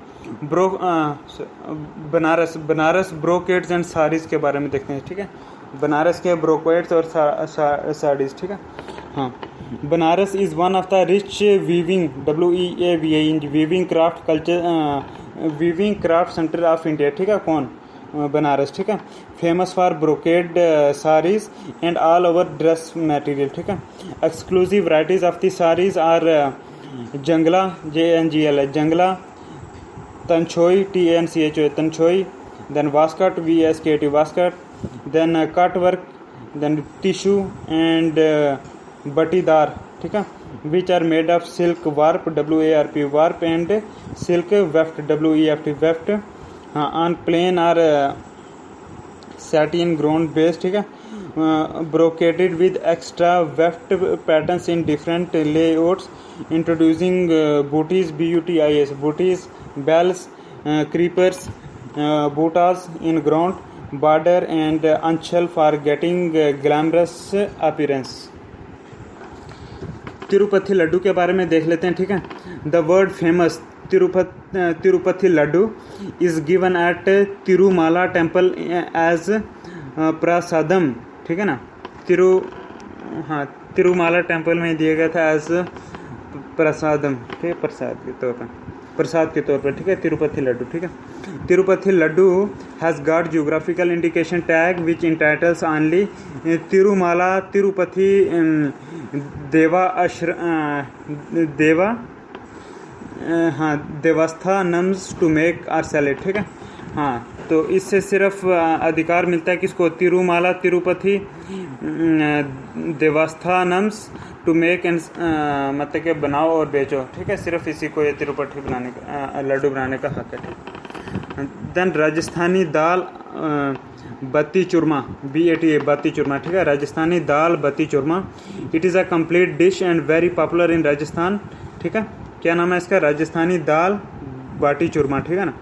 बनारस ब्रोकेड्स एंड साड़ीज के बारे में देखते हैं। ठीक है, बनारस के ब्रोकेड्स और साड़ीज। ठीक है। हाँ, Banaras is one of the rich weaving weaving craft culture weaving craft centre of India. ठीक है, कौन? बनारस। ठीक है, famous for brocade saris and all over dress material. ठीक है, exclusive varieties of the saris are Jangla JNGL है Jangla, Tanchoi TNCHO Tanchoi, then Vaskat VSKT Vaskat, then cut work, then tissue and Butidar. ठीक है, which are made of silk warp WARP warp and silk weft WEFT weft। हाँ, on plain or satin ground base। ठीक है, brocaded with extra weft patterns in different layouts, introducing booties BUTIS booties, bells, creepers, buttas in ground border and anchal for getting glamorous appearance। Tirupati Laddu के बारे में देख लेते हैं। ठीक है, the world famous Tirupati laddu is given at Tirumala temple as prasadam. ठीक है ना, तिरुमाला टेम्पल में दिया गया था एज प्रसादम। ठीक है, प्रसाद के तौर पर। ठीक है, तिरुपति लड्डू। ठीक है, Tirupati laddu has got geographical indication tag which entitles only Tirumala Tirupati Devasthanams to make or sell it. ठीक है। हाँ, तो इससे सिर्फ अधिकार मिलता है किसको? Tirumala Tirupati Devasthanams to make and मतलब के बनाओ और बेचो। ठीक है, सिर्फ इसी को ये तिरुपति बनाने का लड्डू बनाने का हक है। देन राजस्थानी दाल बत्ती चूरमा BATA बत्ती चूरमा। ठीक है, Rajasthani dal baati churma. It is a complete dish and very popular in Rajasthan. ठीक है, क्या नाम है इसका? राजस्थानी दाल बाटी चूरमा। ठीक है ना।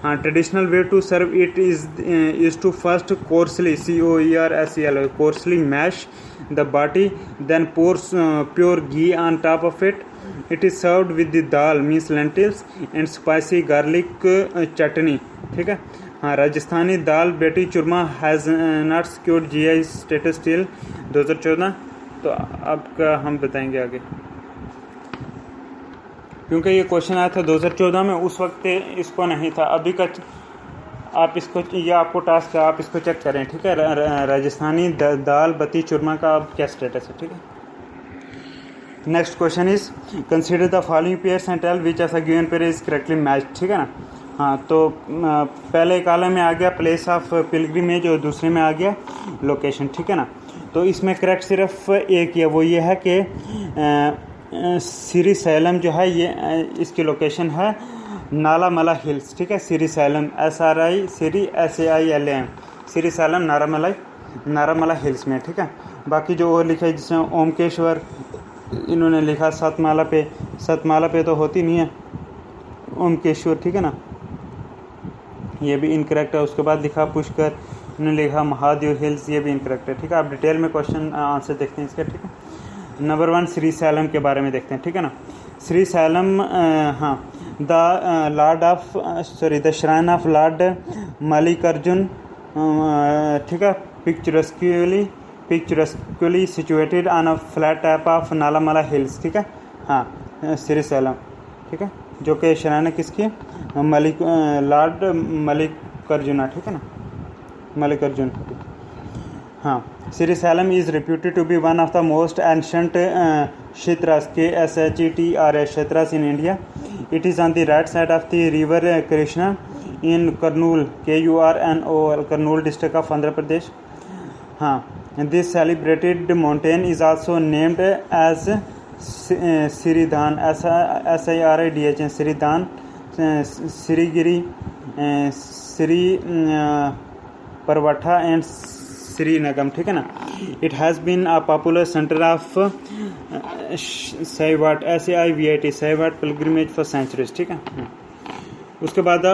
हाँ, traditional way to serve it is to first coarsely COERSEL coarsely mash the baati, then pours pure ghee on top of it. It is served with the dal means lentils and spicy garlic chutney. ठीक है। हाँ, Rajasthani dal baati churma has not secured GI status till 2014। तो आपका हम बताएंगे आगे, क्योंकि ये क्वेश्चन आया था 2014 में, उस वक्त इसको नहीं था। अभी का आप इसको, ये आपको टास्क है, आप इसको चेक करें। ठीक है, राजस्थानी दाल बत्ती चूरमा का अब क्या स्टेटस है। ठीक है। Next question is consider the following pairs and tell which of the given pair is correctly matched. ठीक है ना। हाँ, तो पहले कॉलम में आ गया प्लेस ऑफ पिलग्रिमेज और दूसरे में आ गया लोकेशन। ठीक है ना। तो इसमें करेक्ट सिर्फ एक ही है, वो ये है कि श्री सैलम जो है ये इसकी लोकेशन है नालामला हिल्स। ठीक है, Srisailam SRI Sri SAILM Srisailam Nallamala hills में। ठीक है। बाकी जो और लिखा है जिसमें ओमकेश्वर इन्होंने लिखा सतमाला पे तो होती नहीं है ओमकेश्वर। ठीक है ना, ये भी इनकरेक्ट है। उसके बाद लिखा पुष्कर, इन्होंने लिखा महादेव हिल्स, ये भी इनकरेक्ट है। ठीक है, आप डिटेल में क्वेश्चन आंसर देखते हैं इसका। ठीक है, नंबर 1 श्री सैलम के बारे में देखते हैं। ठीक है ना, श्री सैलम हाँ, the shrine of lord Mallikarjuna. ठीक है, picturesquely situated on a flat top of Nallamala hills. ठीक है। हाँ, श्री सैलम। ठीक है, जो कि श्राइन है किसकी? लॉर्ड मल्लिकार्जुन। ठीक है ना, मल्लिकार्जुन। हाँ, Shri slam is reputed to be one of the most ancient kshetras kshetras in India. It is on the right side of the river Krishna in Kurnool Kurnool district of Andhra Pradesh. हाँ, this celebrated mountain is also named as Siridhan SIRIDHN Siridhan Sirigiri Sri Parvatha and Srinagam. ठीक है ना। It has been a popular centre of Saivite SAIVAT pilgrimage for centuries. ठीक है। उसके बाद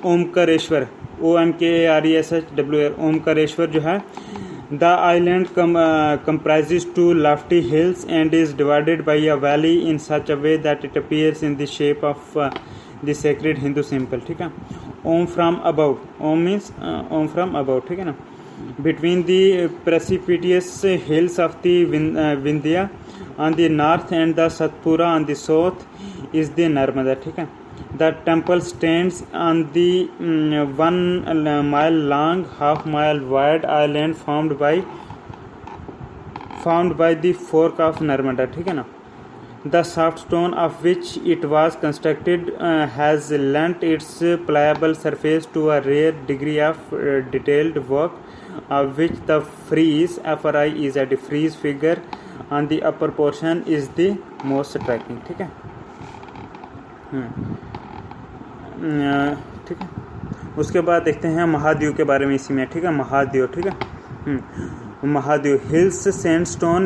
ओमकारेश्वर OMKARESHWR, ओमकारेश्वर जो है। The island comprises two lofty hills and is divided by a valley in such a way that it appears in the shape of the sacred Hindu symbol, ठीक है। Om from above, Om means Om from above, ठीक है ना। Between the precipitous hills of the Vindhya on the north and the Satpura on the south is the Narmada, ठीक है। The temple stands on the 1 mile long, half-mile wide island formed by the fork of Narmada, ठीक है ना। The soft stone of which it was constructed has lent its pliable surface to a rare degree of detailed work, of which the frieze (FRI) the frieze figure on the upper portion is the most striking, ठीक है। ठीक है। उसके बाद देखते हैं महाद्वीप के बारे में इसी में, ठीक है। महाद्वीप, ठीक है। महाद्वीप हिल्स, सैंडस्टोन,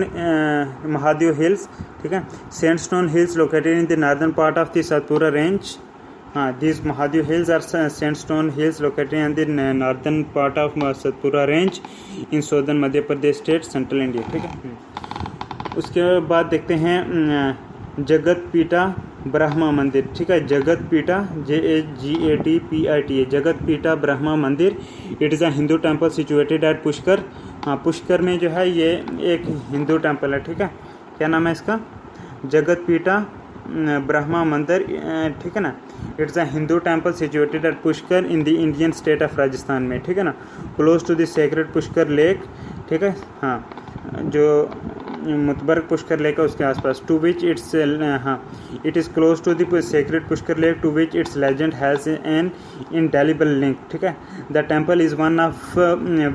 महाद्वीप हिल्स, ठीक है। Sandstone hills located in the northern part of the Satpura range. These Mahadev hills are sandstone hills located in the northern part of Satpura range in southern Madhya Pradesh state, central India, ठीक है। उसके बाद देखते हैं जगत पीठा ब्रह्मा मंदिर, ठीक है। जगत पीठा JAGATPITA, जगत पीठा ब्रह्मा मंदिर। It is a Hindu temple situated at Pushkar. Pushkar में जो है ये एक हिंदू टेम्पल है, ठीक है। क्या नाम है इसका? जगत पीठा ब्रह्मा मंदिर, ठीक है ना। It's a Hindu temple situated at Pushkar in the Indian state of Rajasthan में, ठीक है ना। Close to the sacred Pushkar lake, ठीक है। जो मुतबरक पुष्कर लेक है उसके आसपास। To which it's it is close to the sacred Pushkar lake to which its legend has an indelible link, ठीक है। The temple is one of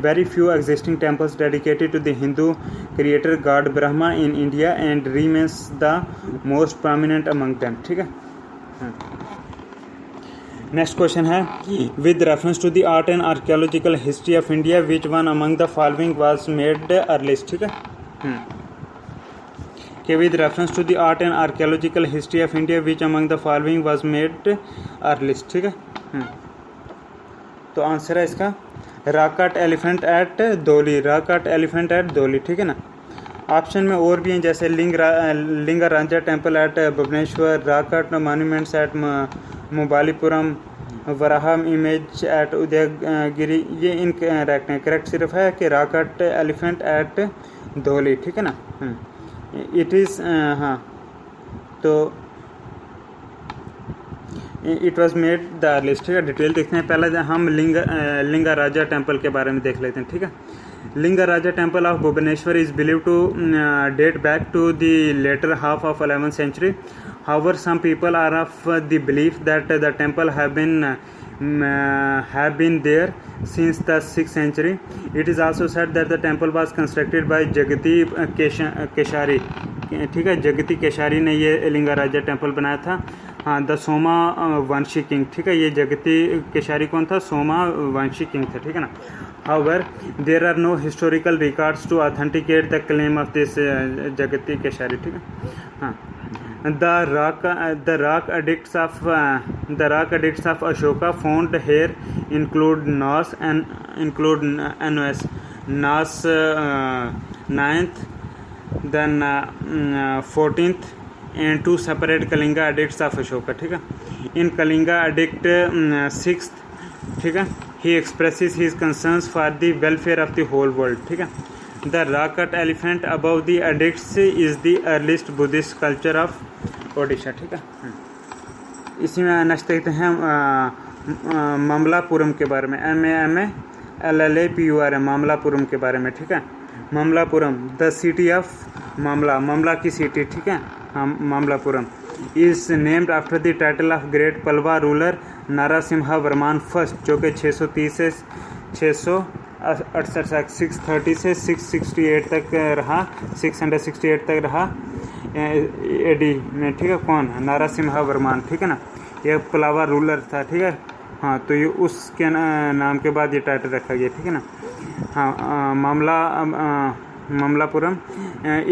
very few existing temples dedicated to the Hindu creator god Brahma in India and remains the most prominent among them, ठीक है। नेक्स्ट क्वेश्चन है with reference to the art and archaeological history of India which one among the following was made earliest, ठीक है। कि with reference to the art and archaeological history of India which among the following was made earliest, ठीक है। तो आंसर है इसका rock cut elephant at Dhauli, rock cut elephant at Dhauli, ठीक है ना। ऑप्शन में और भी हैं जैसे Lingaraja temple at Bhubaneswar, rock cut monuments at Mahabalipuram, Varaham image at Udayagiri. ये इनकरेक्ट हैं। करेक्ट सिर्फ है कि राकाट एलिफेंट एट धोली, ठीक है ना। इट इज़ तो it was made the earliest, ठीक है। डिटेल देखते हैं। पहले हम लिंगा राजा टेम्पल के बारे में देख लेते हैं, ठीक है। Lingaraja temple of Bhubaneswar is believe to date back to the latter half of 11th century. However, some people are of the belief that the temple have been there since the 6th century. It is also said that the temple was constructed by Jagati Keshari, ठीक है। जगती केशारी ने ये लिंगा राजा टेम्पल बनाया था। द सोमा वंशी किंग, ठीक है। ये जगती केशारी कौन था? सोमा वंशी किंग था, ठीक है ना। However, there are no historical records to authenticate the claim of this जगती केशारी, ठीक है। The rock edicts of Ashoka found here include Nas and Nos 9th, then 14th, and two separate Kalinga edicts of Ashoka, ठीक है। In Kalinga edict 6th, ठीक है, he expresses his concerns for the welfare of the whole world, ठीक है। The Rakat elephant above the edicts is the earliest Buddhist culture of Odisha, ठीक है। इसी में नेक्स्ट देखते हैं मामलापुरम के बारे में। MAMALLAPURM, मामलापुरम के बारे में, ठीक है। मामलापुरम द सिटी ऑफ मामला की सिटी, ठीक है। Mamallapuram is named after the title of great Pallava ruler Narasimha Varman first, जो कि 630 से 630 से 668 तक रहा, 668 तक रहा AD में, ठीक है। कौन? नारासिम्हा वर्मान, ठीक है ना। ये पलावा रूलर था, ठीक है। तो ये उसके नाम के बाद ये टाइटल रखा गया, ठीक है ना। मामला Mamallapuram.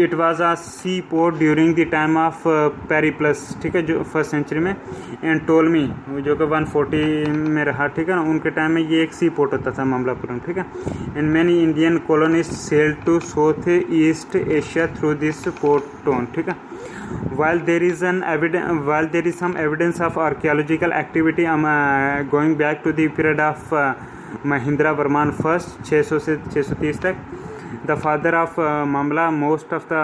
It was a sea port during the time of Periplus, ठीक है, जो फर्स्ट सेंचुरी में. एंड टोलमी जो कि 140 में रहा, ठीक है ना, उनके टाइम में ये एक सी पोर्ट होता था ममलापुरम, ठीक है. And many Indian colonist sailed to south east Asia through this port town, ठीक है. While there is some evidence of archaeological activity going back to the period of Mahindra Varman first 600 से 630 तक, the father of Mamla, most of the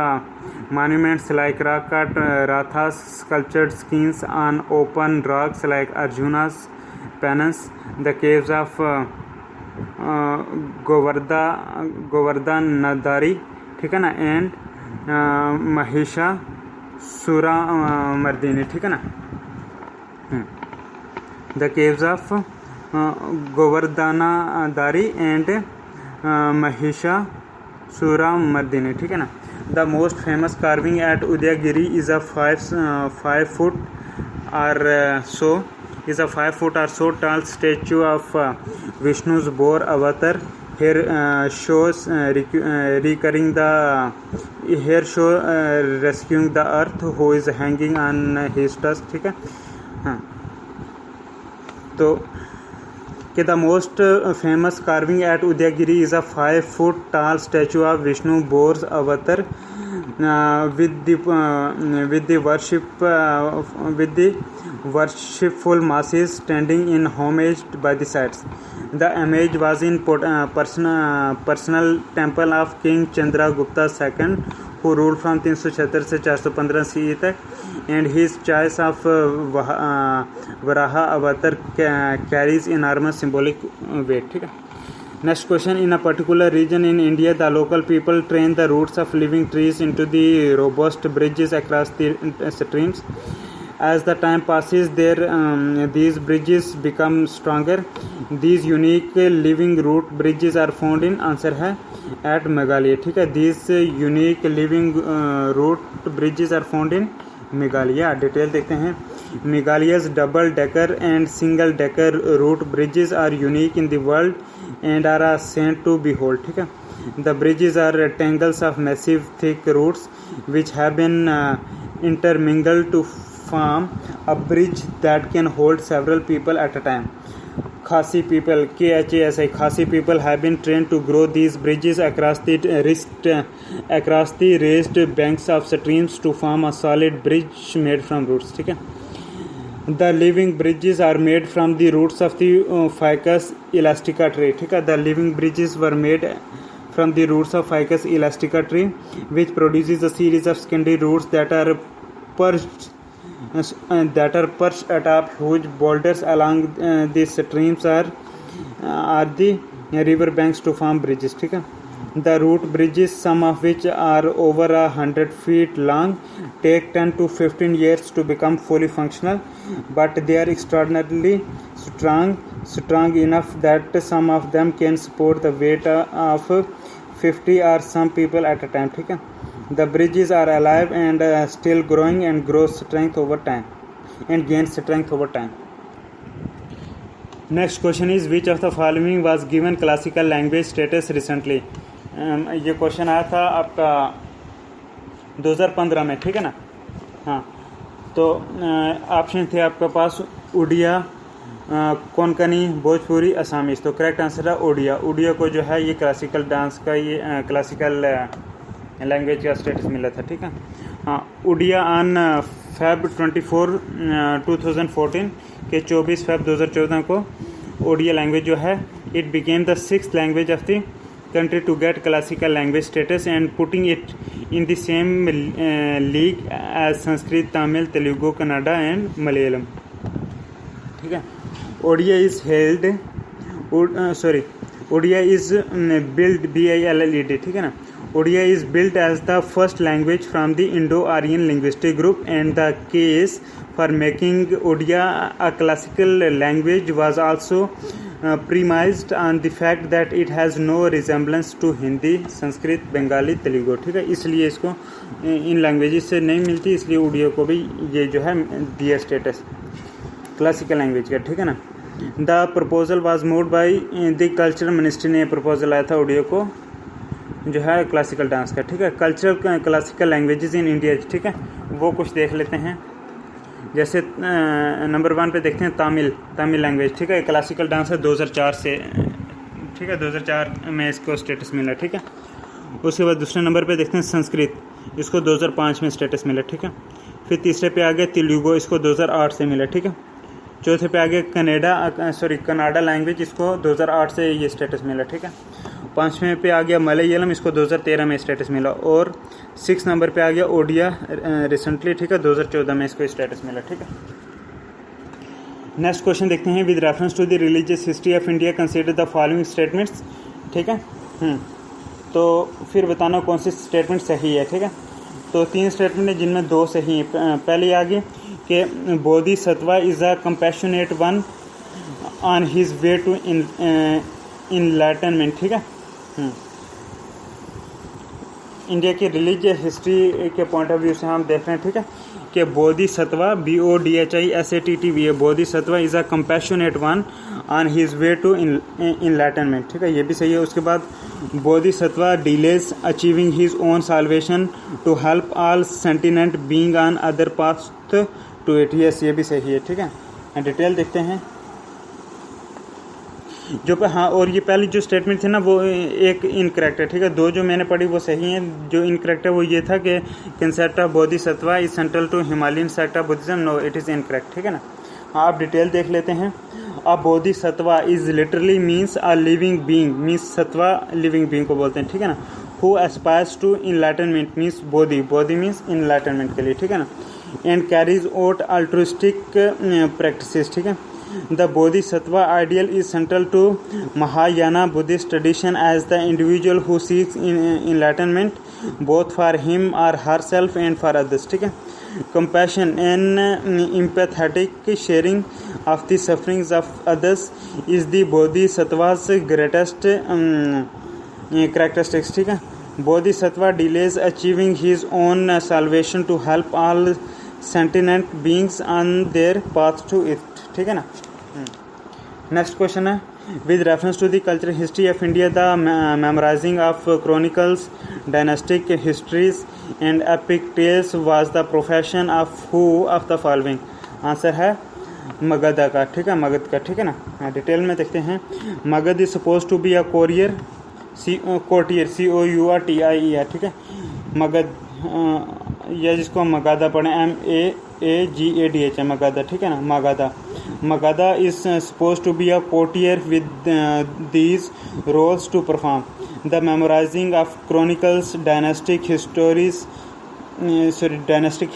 monuments like rock cut rathas, sculptured skins on open rocks like Arjuna's penance, the caves of Govardhan Nadari, ठीक है ना, and Mahisha सुरा मर्दिनी, ठीक है ना. The caves of Govardhanadhari and Mahishasura Mardini, ठीक है ना. The most famous carving at Udayagiri is a 5 foot or so tall statue of Vishnu's boar avatar. Here shows rescuing the earth who is hanging on his tusk, ठीक है. हाँ, तो कि the most famous carving at Udayagiri is a 5 foot tall statue of Vishnu boar's avatar with the worshipful masses standing in homage by the sides. The image was in personal temple of King Chandragupta II, who ruled from 376 से 415 CE तक, and his choice of Varaha avatar carries enormous symbolic weight, ठीक है. Next question. In a particular region in India, the local people train the roots of living trees into the robust bridges across the streams. As the time passes, these bridges become stronger. These unique living root bridges are found in, answer है, at Meghalaya, ठीक है. These unique living root bridges are found in Meghalaya. Detail देखते हैं. Meghalaya's double-decker and single-decker root bridges are unique in the world and are a sight to behold, ठीक है. The bridges are tangles of massive thick roots which have been intermingled to form a bridge that can hold several people at a time. Khasi people, Khasi people have been trained to grow these bridges across the raised banks of streams to form a solid bridge made from roots, ठीक है. The living bridges are made from the roots of the Ficus elastica tree, ठीक है. The living bridges were made from the roots of Ficus elastica tree, which produces a series of secondary roots that are perched atop huge boulders along the streams or the river banks to form bridges, ठीक है. The root bridges, some of which are over 100 feet long, take 10 to 15 years to become fully functional, but they are extraordinarily strong enough that some of them can support the weight of 50 or some people at a time, ठीक है. The bridges are alive and still growing and gain strength over time. Next question is, which of the following was given classical language status recently? ये क्वेश्चन आया था आपका 2015 में, ठीक है ना. हाँ, तो ऑप्शन थे आपके पास उड़िया, कोंकणी, भोजपुरी, असमीज. तो करेक्ट आंसर है उड़िया. उड़िया को जो है ये क्लासिकल डांस का, ये क्लासिकल लैंग्वेज का स्टेटस मिला था, ठीक है. हाँ, उड़िया ऑन Feb 24 2014 के 24 Feb 2014 को उड़िया लैंग्वेज जो है, it became the 6th language of the country to get classical language status and putting it in the same league as Sanskrit, Tamil, Telugu, Kannada and Malayalam, ठीक है. Odia is built BILLED, ठीक है ना. Odia is built as the first language from the Indo-Aryan linguistic group, and the case for making Odia a classical language was also premised on the fact that it has no resemblance to Hindi, Sanskrit, Bengali, Telugu, ठीक है. इसलिए इसको इन लैंग्वेजेस से नहीं मिलती, इसलिए उड़िया को भी ये जो है दिया स्टेटस क्लासिकल लैंग्वेज का, ठीक है ना. The proposal was moved by the cultural ministry ने प्रपोजल आया था उड़िया को जो है क्लासिकल डांस का, ठीक है। Cultural classical languages in India, ठीक है, वो कुछ देख लेते हैं। जैसे नंबर 1 पे देखते हैं तमिल लैंग्वेज, ठीक है, क्लासिकल डांस है 2004 से, ठीक है, 2004 में इसको स्टेटस मिला, ठीक है। उसके बाद दूसरे नंबर पे देखते हैं संस्कृत, इसको 2005 में स्टेटस मिला, ठीक है। फिर तीसरे पे आ गया तेलुगु, इसको 2008 से मिला, ठीक है। चौथे पे आ गया कनाडा लैंग्वेज, इसको 2008 से ये स्टेटस मिला, ठीक है। 5वें पे आ गया मलयालम, इसको 2013 में स्टेटस मिला। और 6 नंबर पे आ गया ओडिया रिसेंटली, ठीक है, 2014 में इसको स्टेटस मिला, ठीक है। नेक्स्ट क्वेश्चन देखते हैं। With reference to the religious history of India consider the following statements, ठीक है। तो फिर बताना कौन सी स्टेटमेंट सही है, ठीक है। तो 3 स्टेटमेंट है जिनमें 2 सही हैं। पहले आगे कि bodhisattva is a compassionate one on his way to enlightenment, ठीक है। इंडिया की रिलीजियस हिस्ट्री के पॉइंट ऑफ व्यू से हम देख रहे हैं, ठीक है, कि बोधिसत्वा BODHISATTV है, Bodhisattva is a compassionate one on his way to enlightenment, ठीक है, ये भी सही है। उसके बाद Bodhisattva delays achieving his own salvation to help all sentient being on other paths to it, yes, ये भी सही है, ठीक है। डिटेल देखते हैं जो पे, हाँ, और ये पहली जो स्टेटमेंट थी ना वो एक इनकरेक्ट है, ठीक है। 2 जो मैंने पढ़ी वो सही हैं। जो इनकरेक्ट है वो ये था कि concept of Bodhisattva is central to Himalayan sect of Buddhism, no it is incorrect, ठीक है ना। हाँ, आप डिटेल देख लेते हैं। A Bodhisattva is literally means a living being, means sattva living being को बोलते हैं, ठीक है ना। Who aspires to enlightenment means bodhi means enlightenment के लिए, ठीक है ना। And carries out altruistic practices, ठीक है। The Bodhisattva ideal is central to Mahayana Buddhist tradition as the individual who seeks enlightenment both for him or herself and for others, ठीक है। Compassion and empathetic sharing of the sufferings of others is the Bodhisattva's greatest characteristics, ठीक है। Bodhisattva delays achieving his own salvation to help all sentient beings on their path to it, ठीक है ना। नेक्स्ट क्वेश्चन है। With reference to the cultural history of India the memorising of chronicles dynastic histories and epic tales was the profession of who of the following, answer है मगध का, ठीक है, मगध का, ठीक है ना। डिटेल में देखते हैं। Magadha is suppose to be a courier courtier COURTIER, ठीक है। मगध या जिसको मगाधा पढ़े MAGADH है, मगाधा, ठीक है ना। Magadha is suppose to be a courtier with these roles to perform the memorising of chronicles dynastic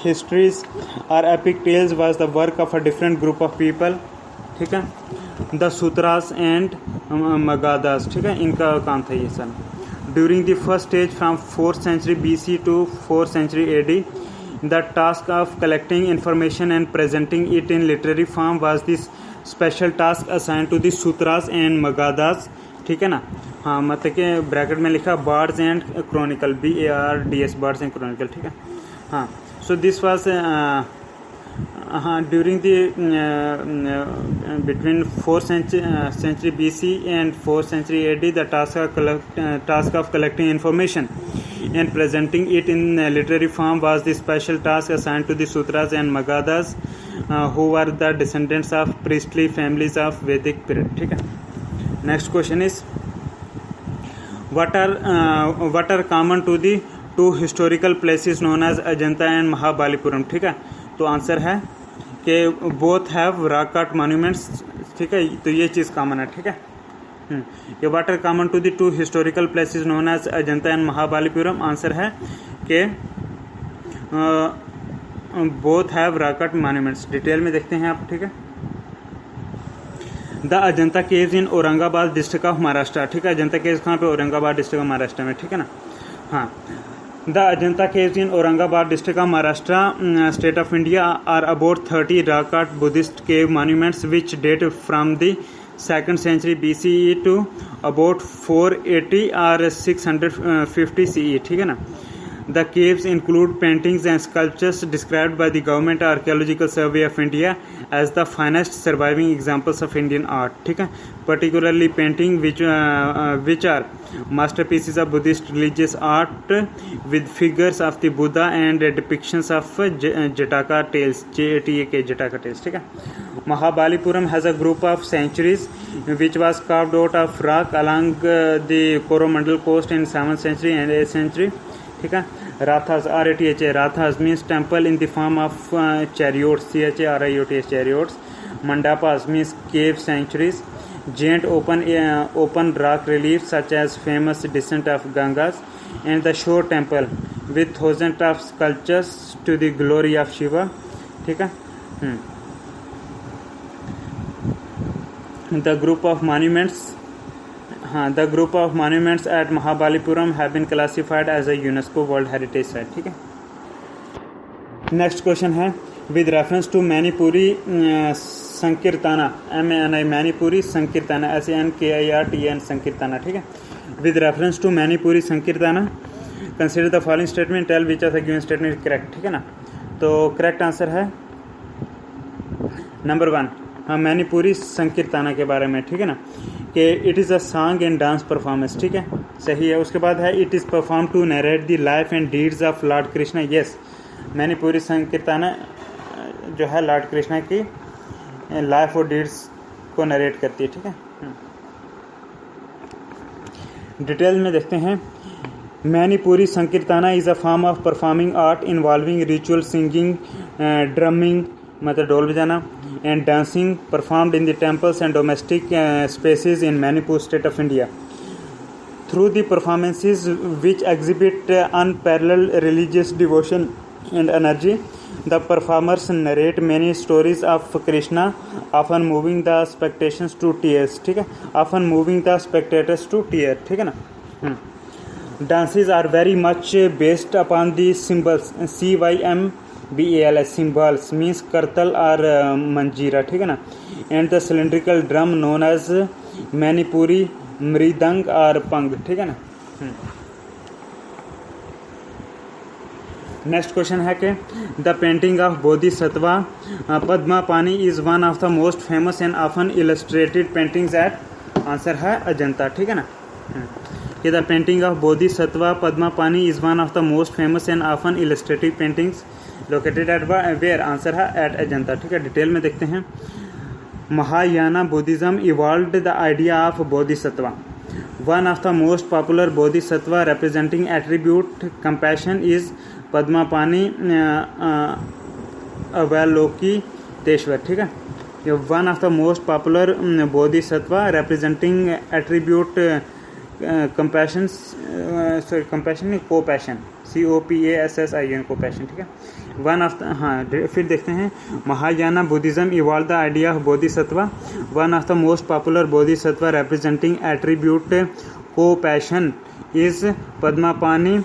histories और epic tales was the work of a different group of people, ठीक है। द सूत्रास एंड मगाधास, ठीक है, इनका काम था ये सब। During the first stage from 4th century BC to 4th century AD, the task of collecting information and presenting it in literary form was this special task assigned to the Sutras and Magadhas, ठीक है ना। हाँ, मतलब कि ब्रैकेट में लिखा birds and Chronicle BARDS, birds and Chronicle, ठीक है। हाँ, so this was during the between 4th century BC and 4th century AD, the task of collecting information and presenting it in literary form was the special task assigned to the Sutras and Magadhas, who were the descendants of priestly families of Vedic period, ठीक है। Next question is what are common to the 2 historical places known as Ajanta and Mahabalipuram, ठीक है। तो आंसर है कि both have rock cut monuments, ठीक है, तो ये चीज़ कॉमन है, ठीक है। ये what are common to the 2 historical places known as Ajanta and Mahabalipuram, answer है कि both have rock cut monuments. Detail में देखते हैं आप, ठीक है। The Ajanta caves in Aurangabad district of Maharashtra, ठीक है। अजंता केव्स कहाँ पे? औरंगाबाद डिस्ट्रिक्ट ऑफ महाराष्ट्र में, ठीक है ना। हाँ, The Ajanta caves in Aurangabad district of Maharashtra, state of India, are about 30 rock-cut Buddhist cave monuments which date from the 2nd century BCE to about 480 or 650 CE, ठीक है ना। The caves include paintings and sculptures described by the Government Archaeological Survey of India as the finest surviving examples of Indian art. ठीक है, particularly painting which are masterpieces of Buddhist religious art with figures of the Buddha and depictions of Jataka tales, JATAK, Jataka tales. ठीक है. Mahabalipuram has a group of sanctuaries which was carved out of rock along the Coromandel coast in 7th century and 8th century. ठीक है. Rathas, RATHA, Rathas means temple in the form of chariots, CHARIOTS, chariots. Mandapas means cave sanctuaries. Giant open rock reliefs such as famous descent of Gangas, and the shore temple with thousands of sculptures to the glory of Shiva. ठीक है. The group of monuments at Mahabalipuram have been classified as a UNESCO World Heritage Site. ठीक है. नेक्स्ट क्वेश्चन है with reference to Manipuri Sankirtana, MANI Manipuri Sankirtana, SANKIRTAN Sankirtana. ठीक है. With reference to Manipuri Sankirtana consider the following statement, tell which of the given statement is correct. ठीक है ना. तो करेक्ट आंसर है नंबर 1. हाँ, मैनीपुरी संकीर्तना के बारे में. ठीक है ना, कि it is a song and dance performance. ठीक है, सही है. उसके बाद है it is perform to narrate the life and deeds of lord Krishna. Yes, Manipuri Sankirtana जो है लॉर्ड कृष्णा की लाइफ और डीड्स को नरेट करती है. ठीक है. डिटेल में देखते हैं. Manipuri Sankirtana is a form of performing art involving ritual singing, drumming मतलब ढोल बजाना, and dancing performed in the temples and domestic spaces in Manipur state of India. Through the performances which exhibit unparalleled religious devotion and energy, the performers narrate many stories of Krishna, often moving the spectators to tears. ठीक है, often moving the spectators to tears. ठीक है ना. Dances are very much based upon the symbols, CYMBALS, symbols means kartal or manjira. ठीक है ना. And the cylindrical drum known as Manipuri mridang or pang. ठीक है ना. नेक्स्ट क्वेश्चन है कि the painting of Bodhisattva Padmapani is one of the most famous and often illustrated paintings at. Answer है अजंता. ठीक है ना, कि the painting of Bodhisattva Padmapani is one of the most famous and often illustrated paintings located at where. Answer है एट अजंता. ठीक है. डिटेल में देखते हैं. Mahayana Buddhism evolved the idea of Bodhisattva. One of the most popular Bodhisattva representing attribute compassion is Padmapani Avalokiteshvara. ठीक है. One of the most popular Bodhisattva representing attribute compassion, compassion, COPASSIN, compassion. ठीक है. वन ऑफ द, हाँ फिर देखते हैं. Mahayana Buddhism evolve the idea of Bodhisattva. One of the most popular Bodhisattva representing attribute compassion is Padmapani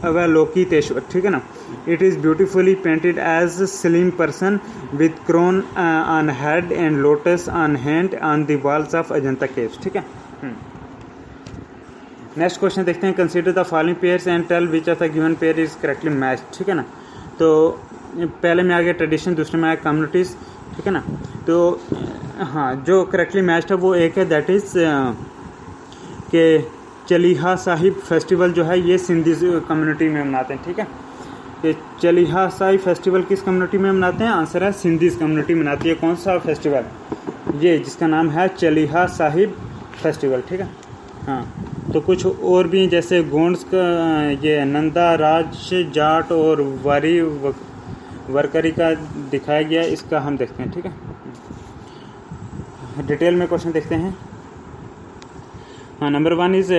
Avalokiteshvara. ठीक है ना. It is beautifully painted as slim person with crown on head and lotus on hand on the walls of Ajanta caves. ठीक है. नेक्स्ट क्वेश्चन देखते हैं. Consider the following pairs and tell which of the given pair is correctly matched. ठीक है ना. तो पहले में आ गया ट्रेडिशन, दूसरे में आया कम्युनिटीज़. ठीक है ना. तो हाँ, जो करेक्टली मैच्ड है वो एक है, दैट इज़ कि चलीहा साहिब फेस्टिवल जो है ये सिंधी कम्युनिटी में मनाते हैं. ठीक है. कि चलीहा साहिब फेस्टिवल किस कम्युनिटी में मनाते हैं. आंसर है सिंधी कम्युनिटी मनाती है. कौन सा फेस्टिवल? ये जिसका नाम है चलीहा साहिब फेस्टिवल. ठीक है. हाँ, तो कुछ और भी जैसे गोंड्स का ये नंदा राज जाट और वारी वर्करी का दिखाया गया, इसका हम देखते हैं. ठीक है. डिटेल में क्वेश्चन देखते हैं. हाँ, number 1 is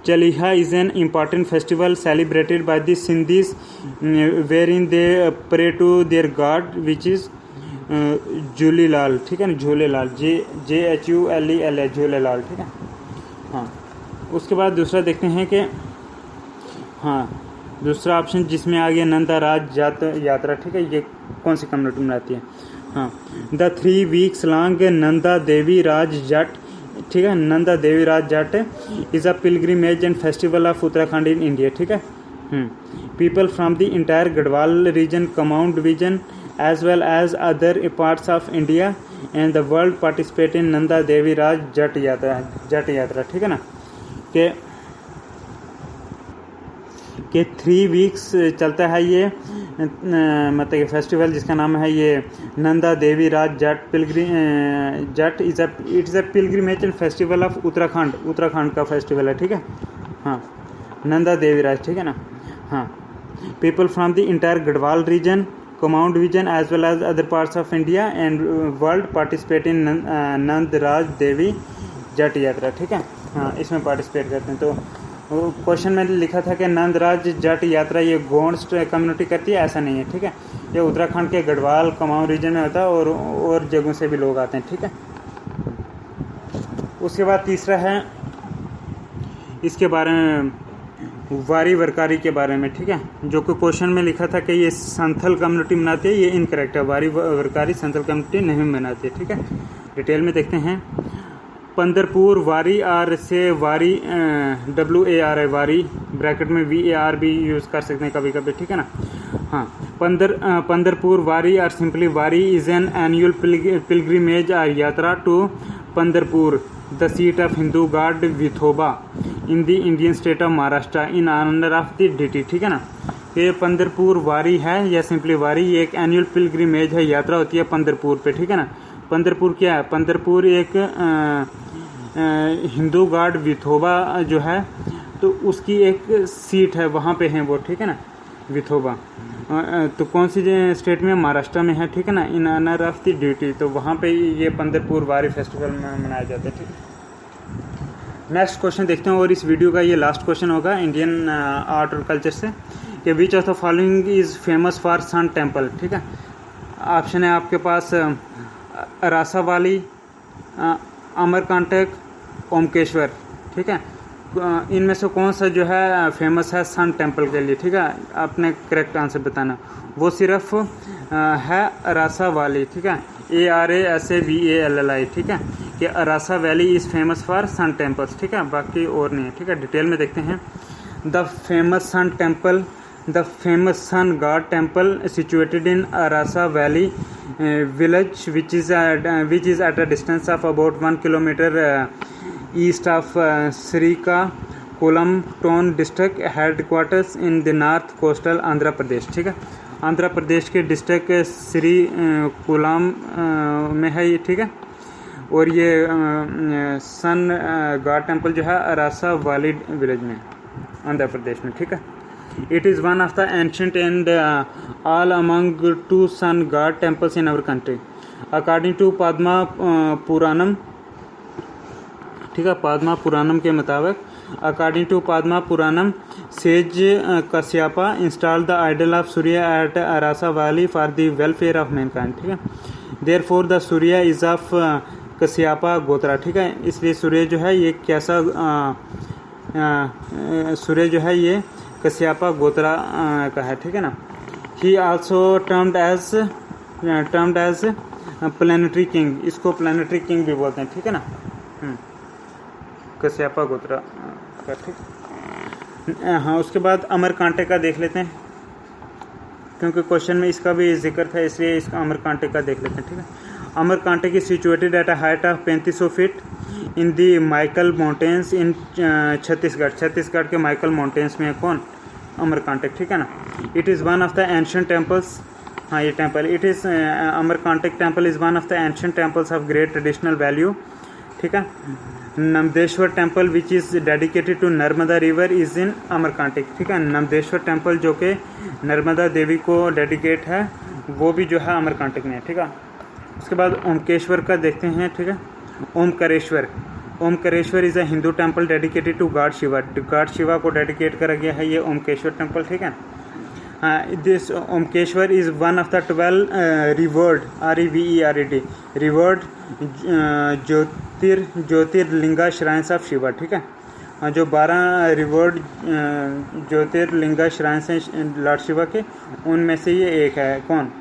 Chaliha is an important festival celebrated by the Sindhis wherein they pray to their god which is Jhulelal. ठीक है ना. झूलेलाल, JHULEL, झूलेलाल. ठीक है. हाँ, उसके बाद दूसरा देखते हैं कि हाँ दूसरा ऑप्शन जिसमें आ गया नंदा राज यात्रा. ठीक है. ये कौन सी कम्युनिटी मनाती है? हाँ, the 3 weeks long Nanda Devi Raj Jat. ठीक है। Nanda Devi Raj Jat is a pilgrimage and festival of Uttarakhand in India, ठीक है। People from the entire Garhwal region, Kumaon division as well as other parts of India and the world participate in Nanda Devi Raj Jat Yatra, ठीक है ना। के 3 वीक्स चलता है ये मतलब फेस्टिवल, जिसका नाम है ये Nanda Devi Raj Jat it's a pilgrimage and festival of Uttarakhand का फेस्टिवल है, ठीक है। हाँ, नंदा देवी राज, ठीक है ना। हाँ, people from the entire Garhwal region, Kumaon division as well as other parts of India and world participate in Nandaraj Devi Jat Yatra, ठीक है। हाँ, इसमें पार्टिसिपेट करते हैं। तो क्वेश्चन में लिखा था कि नंदराज जट यात्रा ये गोंड्स कम्युनिटी करती है, ऐसा नहीं है, ठीक है। ये उत्तराखंड के गढ़वाल कुमाऊं रीजन में होता है और जगहों से भी लोग आते हैं, ठीक है। उसके बाद तीसरा है इसके बारे में वारी वरकारी के बारे में, ठीक है। जो कि क्वेश्चन में लिखा था कि ये संथल कम्युनिटी मनाती है, ये इनकरेक्ट है। वारी वरकारी संथल कम्युनिटी नहीं मनाती है, ठीक है। डिटेल में देखते हैं। पंदरपुर वारी आर से वारी WARI वारी ब्रैकेट में VAR भी यूज़ कर सकते हैं कभी कभी, ठीक है ना। हाँ, Pandharpur Wari or simply Wari is an annual pilgrimage or yatra to Pandharpur the seat of Hindu god Vithoba in the Indian state of Maharashtra in honour of the deity, ठीक है ना। ये पंदरपुर वारी है या सिंपली वारी, ये एक एनुअल पिलग्रिमेज है, यात्रा होती है पंदरपुर पे, ठीक है ना। पंदरपुर क्या है? पंदरपुर एक हिंदू गॉड विथोबा जो है तो उसकी एक सीट है, वहाँ पे है वो, ठीक है ना, विथोबा। तो कौन सी स्टेट में? महाराष्ट्र में है, ठीक है ना, in honour of the duty. तो वहाँ पे ये पंदरपुर वारी फेस्टिवल मनाया जाता है, ठीक है। नेक्स्ट क्वेश्चन देखते हैं, और इस वीडियो का ये लास्ट क्वेश्चन होगा इंडियन आर्ट और कल्चर से, कि which of the following is famous for sun temple, ठीक है। ऑप्शन है आपके पास रासावाली, अमरकांटक, ओमकेश्वर, ठीक है। इनमें से कौन सा जो है फेमस है सन टेम्पल के लिए, ठीक है। आपने करेक्ट आंसर बताना। वो सिर्फ है रासावाली, ठीक है, ARASAVALLI, ठीक है, कि Arasavalli is famous for sun temples, ठीक है, बाकी और नहीं है, ठीक है। डिटेल में देखते हैं। The famous sun temple, the famous sun god temple situated in Arasavalli village which is at a distance of about 1 kilometer east of Srikakulam town district, headquarters in the north coastal Andhra Pradesh, ठीक है। आंध्र प्रदेश के डिस्ट्रिक्ट श्री कुलाम में है ये, ठीक है। और ये सन गॉड टेम्पल जो है अरासा वाली विलेज में, आंध्र प्रदेश में, ठीक है। It is one of the ancient and all among 2 sun god temples in our country. According to Padma Puranam, ठीक है, पद्मा पुराणम के मुताबिक, according to Padma Puranam, sage Kasyapa installed the idol of Surya at Arasa Valley for the welfare of mankind, ठीक है। Therefore the Surya is of Kasyapa गोत्रा, ठीक है। इसलिए सूर्य जो है ये कैसा सूर्य जो है ये कश्यपा गोत्रा का है, ठीक है ना। He also termed as planetary king, इसको प्लानिटरी किंग भी बोलते हैं, ठीक है ना, कश्यपा गोत्रा का, ठीक। हाँ, उसके बाद अमरकांटक का देख लेते हैं, क्योंकि क्वेश्चन में इसका भी जिक्र था, इसलिए इसका अमरकांटक का देख लेते हैं, ठीक है। Amarkantak is situated at a height of 3500 feet in the Maikal mountains in Chhattisgarh के माइकल माउंटेन्स में है कौन? अमरकांटक, ठीक है ना। It is one of the ancient temples, हाँ ये temple, it is Amarkantak temple is one of the ancient temples of great traditional value, ठीक है। Narmadeshwar temple which is dedicated to Narmada river is in Amarkantak, ठीक है। नमदेश्वर टेम्पल जो कि नर्मदा देवी को डेडिकेट है वो भी जो है अमरकांटक में है, ठीक है। उसके बाद ओमकेश्वर का देखते हैं, ठीक है। Omkareshwar is a Hindu temple dedicated to god Shiva, god Shiva को डेडिकेट करा गया है ये ओमकेश्वर टेम्पल, ठीक है। This Omkareshwar is one of the 12 revered REVERD revered Jyotirlinga shrines of Shiva, ठीक है। जो 12 रिवर्ड ज्योतिर्लिंगा श्राइन्स हैं लॉर्ड शिवा के, उनमें से ये एक है कौन?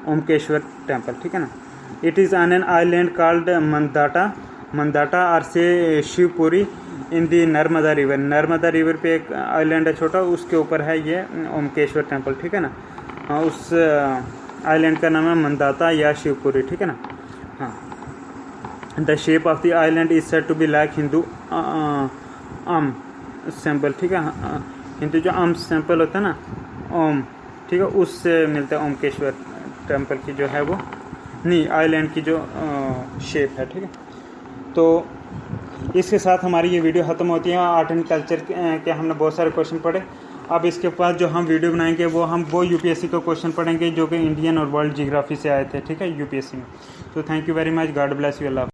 ओमकेश्वर टेम्पल, ठीक है ना। It is on an island called Mandata Mandhata or से Shivapuri in the Narmada river. Narmada river पे एक आइलैंड है छोटा, उसके ऊपर है ये ओमकेश्वर टेम्पल, ठीक है ना। हाँ, उस आइलैंड का नाम है मंदाता या शिवपुरी, ठीक है ना। हाँ, the shape of the island is said to be like Hindu symbol, ठीक है। हिंदू जो सैंपल होता है ना, ओम, ठीक है, उससे मिलता है ओमकेश्वर टेम्पल की जो है वो, नहीं, आइलैंड की जो शेप है, ठीक है। तो इसके साथ हमारी ये वीडियो ख़त्म होती है। आर्ट एंड कल्चर के हमने बहुत सारे क्वेश्चन पढ़े। अब इसके बाद जो हम वीडियो बनाएंगे वो यूपीएससी का क्वेश्चन पढ़ेंगे जो कि इंडियन और वर्ल्ड जियोग्राफी से आए थे, ठीक है, यूपीएससी में। तो thank you very much, God bless you, Allah.